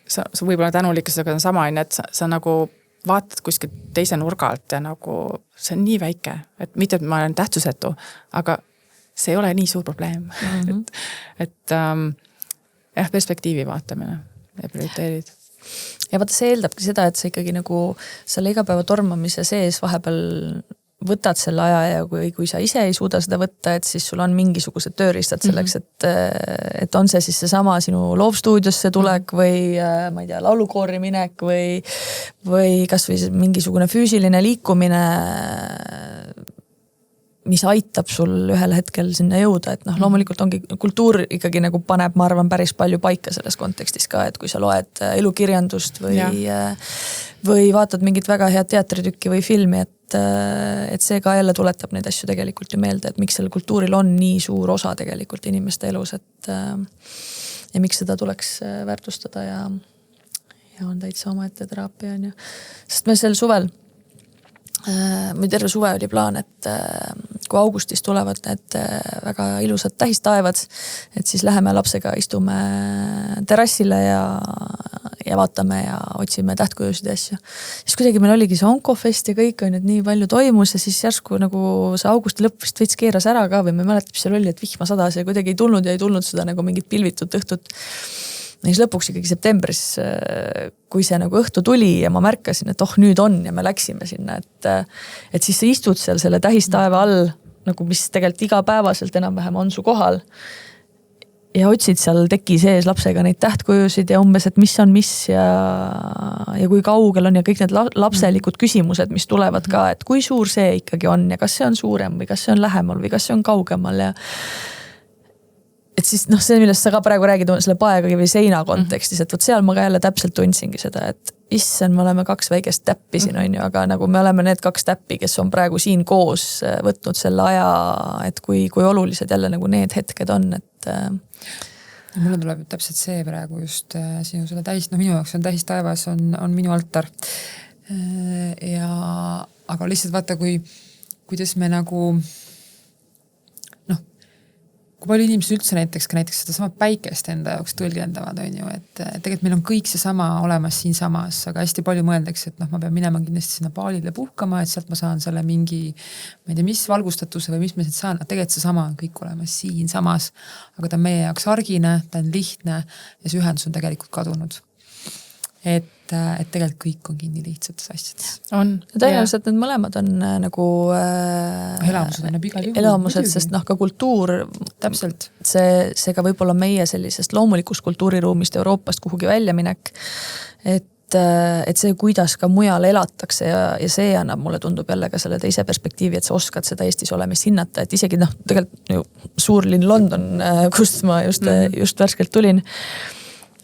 sa võib-olla tänulikkusega on sama, et sa nagu vaatad kuskil teise nurga alt ja nagu see on nii väike, et mitte, et ma olen tähtsusetu, aga see ei ole nii suur probleem. Et jah, perspektiivi vaatamine ja prioriteerid. Ja vaata, see eeldabki seda, et sa ikkagi nagu selle igapäeva tormamise sees vahepeal võtad selle aja ja kui sa ise ei suuda seda võtta, et siis sul on mingisugused tööriistad selleks, et on see siis seesama sinu loovstuudiosse tulek või ma ei tea, laulukoori minek või kas või mingisugune füüsiline liikumine, mis aitab sul ühel hetkel sinna jõuda, et noh, loomulikult ongi kultuur ikkagi nagu paneb, ma arvan, päris palju paika selles kontekstis ka, et kui sa loed elukirjandust või vaatad mingit väga head teatritükki või filmi, et see ka jälle tuletab neid asju tegelikult ju meelde, et miks sellel kultuuril on nii suur osa tegelikult inimeste elus, ja miks seda tuleks väärtustada ja on täitsa omaette teraapia on ju. Sest me sel suvel või terve suve oli plaan, et kui augustis tulevad need väga ilusad tähistaevad, et siis läheme lapsega, istume terrassile ja vaatame ja otsime tähtkujusid ja asju. Siis kuidagi meil oligi see onkofest ja kõik on, et nii palju toimus ja siis järsku nagu see augusti lõpp vist veits keeras ära ka või me mäletab, mis seal oli, et vihma sadas ja kuidagi ei tulnud seda nagu mingit pilvitut õhtut. Ja siis lõpuks ikkagi septembris, kui see nagu õhtu tuli ja ma märkasin, et nüüd on ja me läksime sinna, et siis sa istud seal selle tähistaeva all, nagu mis tegelikult igapäevaselt enam-vähem on su kohal ja otsid seal teki sees lapsega neid tähtkujusid ja umbes, et mis on mis ja kui kaugel on ja kõik need lapselikud küsimused, mis tulevad ka, et kui suur see ikkagi on ja kas see on suurem või kas see on lähemal või kas see on kaugemal ja et siis see, millest sa ka praegu räägid selle paegakivi seina kontekstis, et seal ma ka jälle täpselt tundsingi seda, et issand, me oleme 2 väikest täppi siin on ju, aga nagu me oleme need 2 täppi, kes on praegu siin koos võtnud selle aja, et kui olulised jälle nagu need hetked on, et mulle tuleb täpselt see praegu just sinu selle minu jaoks on tähistaevas on minu altar. Aga lihtsalt vaata, kuidas me nagu kui palju inimesed üldse näiteks seda sama päikest enda jaoks tõlgendavad, on ju, et tegelikult meil on kõik see sama olemas siin samas, aga hästi palju mõeldakse, et ma pean minema kindlasti sinna paalile puhkama, et sealt ma saan selle mingi, ma ei tea, mis valgustatuse või mis ma siit saan, tegelikult see sama on kõik olemas siin samas, aga ta on meie jaoks argine, ta on lihtne ja see ühendus on tegelikult kadunud. Et tegelikult kõik on kinni lihtsates asjades. On. Ja tõenäoliselt need mõlemad on nagu elamused on igal juhul. Elamused, sest ka kultuur, täpselt. See ka võib-olla meie sellisest loomulikust kultuuriruumist Euroopast kuhugi väljaminek, et see, kuidas ka mujal elatakse ja see annab, mulle tundub jälle ka selle teise perspektiivi, et sa oskad seda Eestis olemist hinnata, et isegi tegelikult suurlinn London, kust ma just värskelt tulin,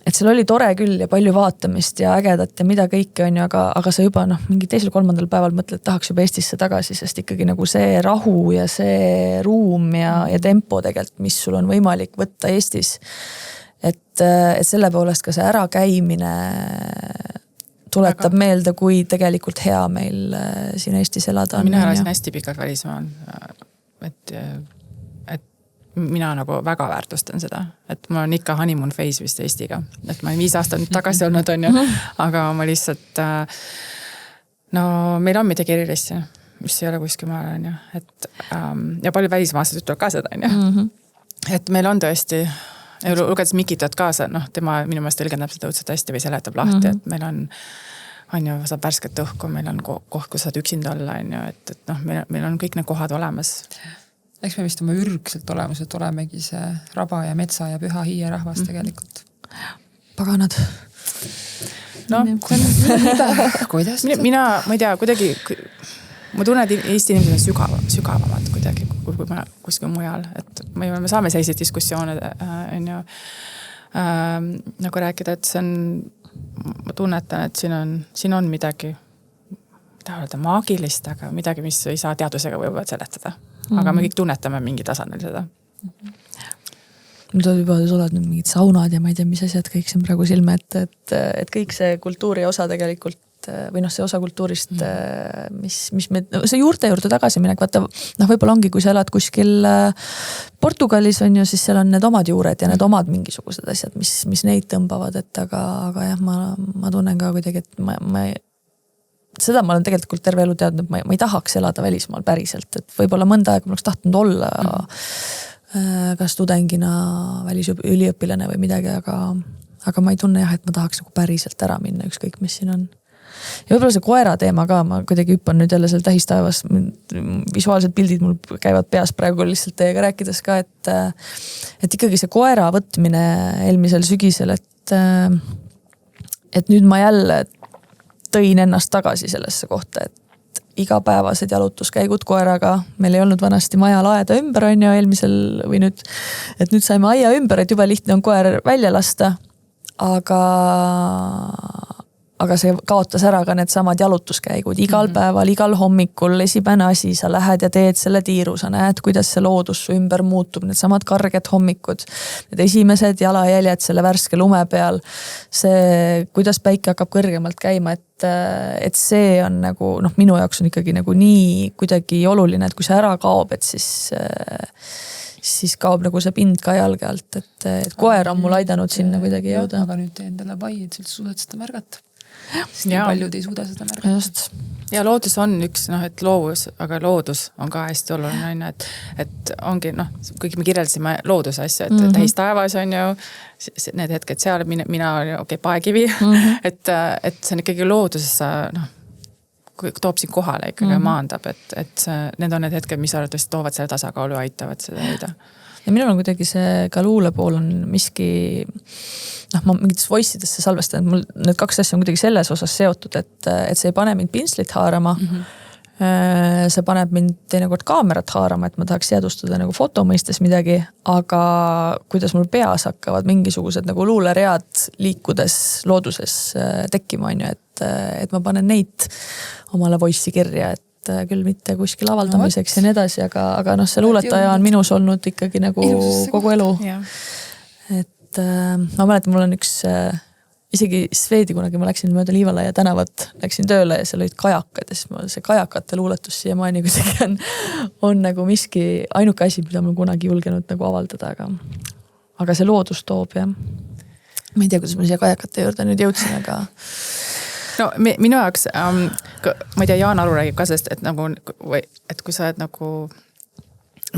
et seal oli tore küll ja palju vaatamist ja ägedat ja mida kõike on ju, aga sa juba mingi 2.-3. päeval mõtled, et tahaks juba Eestisse tagasi, sest ikkagi nagu see rahu ja see ruum ja tempo tegelikult, mis sul on võimalik võtta Eestis, et selle poolest ka see ärakäimine tuletab meelde, kui tegelikult hea meil siin Eestis elada on. Mina elasin hästi pikalt välismaal, et mina nagu väga väärtustan seda, et mul on ikka honeymoon phase vist Eestiga, et ma 5 aastat tagasi olnud on ju, aga ma lihtsalt meil on midagi erilist, mis ei ole kuskil maal on ju, et ja palju välismaased ütlevad ka seda on ju, et meil on tõesti, lugedes Mikitot kaasa, tema minu meelest tõlgendab seda õudselt hästi või seletab lahti, et meil on ju, saab värsket õhku, meil on koht, kus saad üksinda olla on ju, et meil on kõik need kohad olemas. Eks me vist oma ürgselt olemuselt olemegi see raba ja metsa ja püha hiie rahvas tegelikult. Paganad. Kuidas? Mina ei tea, kuidagi, ma tunnen, et Eesti inimesed on sügavamad kuidagi kui kuskil mujal, et me saame selliseid diskussioone on ju, nagu rääkida, et see on, ma tunnetan, et siin on midagi, mida öelda maagilist, aga midagi, mis ei saa teadusega võib-olla seletada. Aga me kõik tunnetame mingi tasandil seda. Nüüd juba oled mingid saunad ja ma ei tea, mis asjad kõik siin praegu silme, et kõik see kultuuri osa tegelikult või see osa kultuurist, mis me, see juurte juurde tagasi minek, vaata, võib-olla ongi, kui sa elad kuskil Portugalis on ju, siis seal on need omad juured ja need omad mingisugused asjad, mis neid tõmbavad, et aga jah, ma tunnen ka kuidagi, et seda ma olen tegelikult terve elu teadnud, ma ei tahaks elada välismaal päriselt, et võib-olla mõnda aega ma oleks tahtnud olla kas tudengina välisüliõpilane või midagi, aga ma ei tunne jah, et ma tahaks nagu päriselt ära minna, ükskõik mis siin on. Ja võib-olla see koera teema ka, ma kuidagi hüppan nüüd jälle seal tähistaevas, visuaalsed pildid mul käivad peas praegu lihtsalt teiega rääkides ka, et ikkagi see koera võtmine eelmisel sügisel, et nüüd ma jälle tõin ennast tagasi sellesse kohta, et igapäevased jalutuskäigud koeraga, meil ei olnud vanasti maja laeda ümber on ju eelmisel või nüüd, et nüüd saime aia ümber, et juba lihtne on koer välja lasta, aga see kaotas ära ka need samad jalutuskäigud igal päeval, igal hommikul, esimene asi, sa lähed ja teed selle tiiru, sa näed, kuidas see loodus su ümber muutub, need samad karged hommikud, need esimesed jalajäljed selle värske lume peal, see, kuidas päike hakkab kõrgemalt käima, et see on nagu, minu jaoks on ikkagi nagu nii kuidagi oluline, et kui see ära kaob, et siis kaob nagu see pind ka jalge alt, et koer on mul aidanud sinna kuidagi jõuda. Aga nüüd tee endale pai, et sa üldse suudad seda märgata. sest nii paljud ei suuda seda märgata. Just. Ja loodus on üks, et loovus, aga loodus on ka hästi oluline, et ongi, kuigi me kirjeldasime looduse asju, et täis taevas on ju, need hetked seal, mina olen paekivi, et see on ikkagi looduses, toob siin kohale ikkagi maandab, et need on need hetked, mis arvatavasti toovad selle tasakaalu ja aitavad seda hoida. Ja minul on kuidagi see ka luule pool on miski, ma mingites voice'idesse salvestan, et mul need kaks asja on kuidagi selles osas seotud, et see ei pane mind pinslit haarama, see paneb mind teinekord kaamerat haarama, et ma tahaks jäädustada nagu foto mõistes midagi, aga kuidas mul peas hakkavad mingisugused nagu luuleread liikudes looduses tekkima, on ju, et ma panen neid omale voice'i kirja, et küll mitte kuskil avaldamiseks ja nii edasi, aga see luuletaja on minus olnud ikkagi nagu kogu elu. Et ma mäletan, mul on üks, isegi Sveedi kunagi ma läksin mööda Liivalaia tänavat, läksin tööle ja seal olid kajakad ja siis mul see kajakate luuletus siiamaani kuidagi on nagu miski ainuke asi, mida ma kunagi julgenud nagu avaldada, aga see loodus toob ja ma ei tea, kuidas ma siia kajakate juurde nüüd jõudsin, aga minu jaoks, ma ei tea, Jaan Aru räägib ka sellest, et kui sa oled nagu,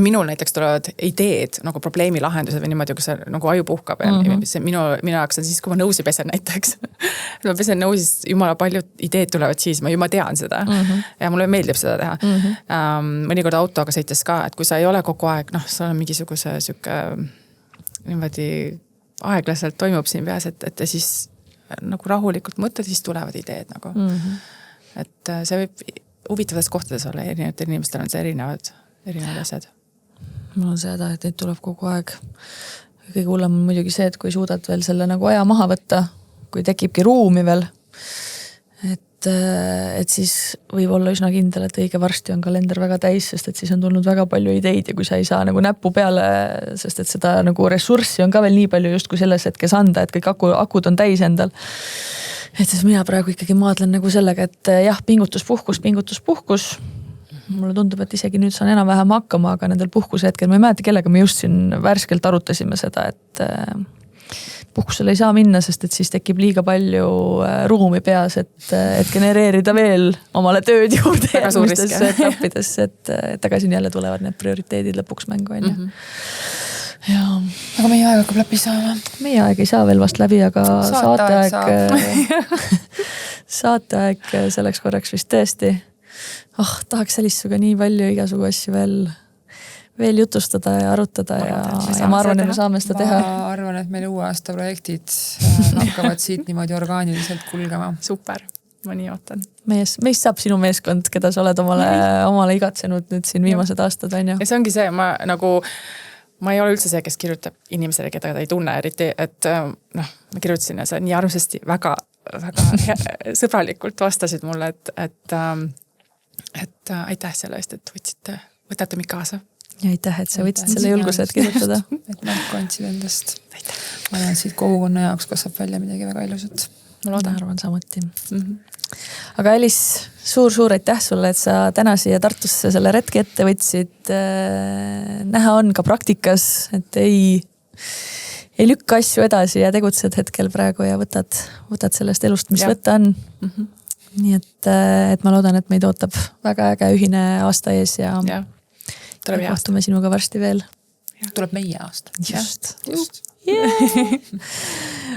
minul näiteks tulevad ideed nagu probleemi lahendused või niimoodi, kui see nagu aju puhkab ja minu jaoks on siis, kui ma nõusi pesen näiteks. Ma pesen nõusis, jumala paljud ideed tulevad siis, ma tean seda ja mulle meeldib seda teha. Mõnikord autoga sõites ka, et kui sa ei ole kogu aeg, sa on mingisuguse süke niimoodi aeglaselt toimub siin peas, et siis nagu rahulikult mõtled, siis tulevad ideed nagu. Et see võib huvitavates kohtades olla, erinevatel inimestel on see erinevad asjad. Mul on seda, et neid tuleb kogu aeg. Kõige hullem on muidugi see, et kui suudad veel selle nagu aja maha võtta, kui tekibki ruumi veel, et siis võib olla üsna kindel, et õige varsti on kalender väga täis, sest et siis on tulnud väga palju ideid ja kui sa ei saa nagu näppu peale, sest et seda nagu ressurssi on ka veel nii palju just kui selles hetkes anda, et kõik akud on täis endal. Et siis mina praegu ikkagi maadlen nagu sellega, et jah, pingutus, puhkus. Mulle tundub, et isegi nüüd saan enam-vähem hakkama, aga nendel puhkuse hetkel, ma ei mäleta kellega, me just siin värskelt arutasime seda, et puhkusele ei saa minna, sest et siis tekib liiga palju ruumi peas, et genereerida veel omale tööd juurde järgmistes etappides, et tagasi jälle tulevad need prioriteedid lõpuks mängu. Ja. Aga meie aeg hakkab läbi saama. Meie aeg ei saa veel vast läbi, aga saateaeg selleks korraks vist tõesti. Tahaks Elissuga nii palju igasugu asju veel jutustada ja arutada ja ma arvan, et me saame seda teha. Ma arvan, et meil uue aasta projektid hakkavad siit niimoodi orgaaniliselt kulgema. Super, ma nii ootan. Meist saab sinu meeskond, keda sa oled omale igatsenud nüüd siin viimased aastad, on ju? Ja see ongi see, ma ei ole üldse see, kes kirjutab inimesele, keda ta ei tunne eriti, et ma kirjutasin ja see nii armsasti väga sõbralikult vastasid mulle, et aitäh selle eest, et võtate mind kaasa. Ja aitäh, et sa võtsid selle julguse, et kirjutada. Et märku andsid endast. Ma olen siit kogukonna jaoks kasvab välja midagi väga ilusat. Ma arvan samuti. Aga Elis, suur aitäh sulle, et sa täna siia Tartusse selle retki ette võtsid. Näha on ka praktikas, et ei lükka asju edasi ja tegutsed hetkel praegu ja võtad sellest elust, mis võtta on. Nii et ma loodan, et meid ootab väga äge ühine aasta ees ja kohtume sinuga varsti veel. Tuleb meie aasta. Just. Yeah.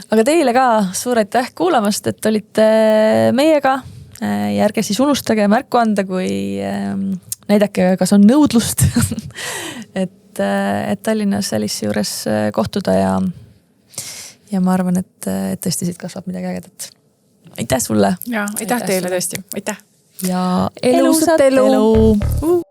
Aga teile ka suur aitäh kuulamast, et olite meiega. Järge siis unustage märku anda, kui näidake, kas on nõudlust, et Tallinnas Elissi juures kohtuda ja ma arvan, et tõesti siit kasvab midagi ägedat. Aitäh sulle! Ja, aitäh teile tõesti! Aitäh! Ja elusat elu!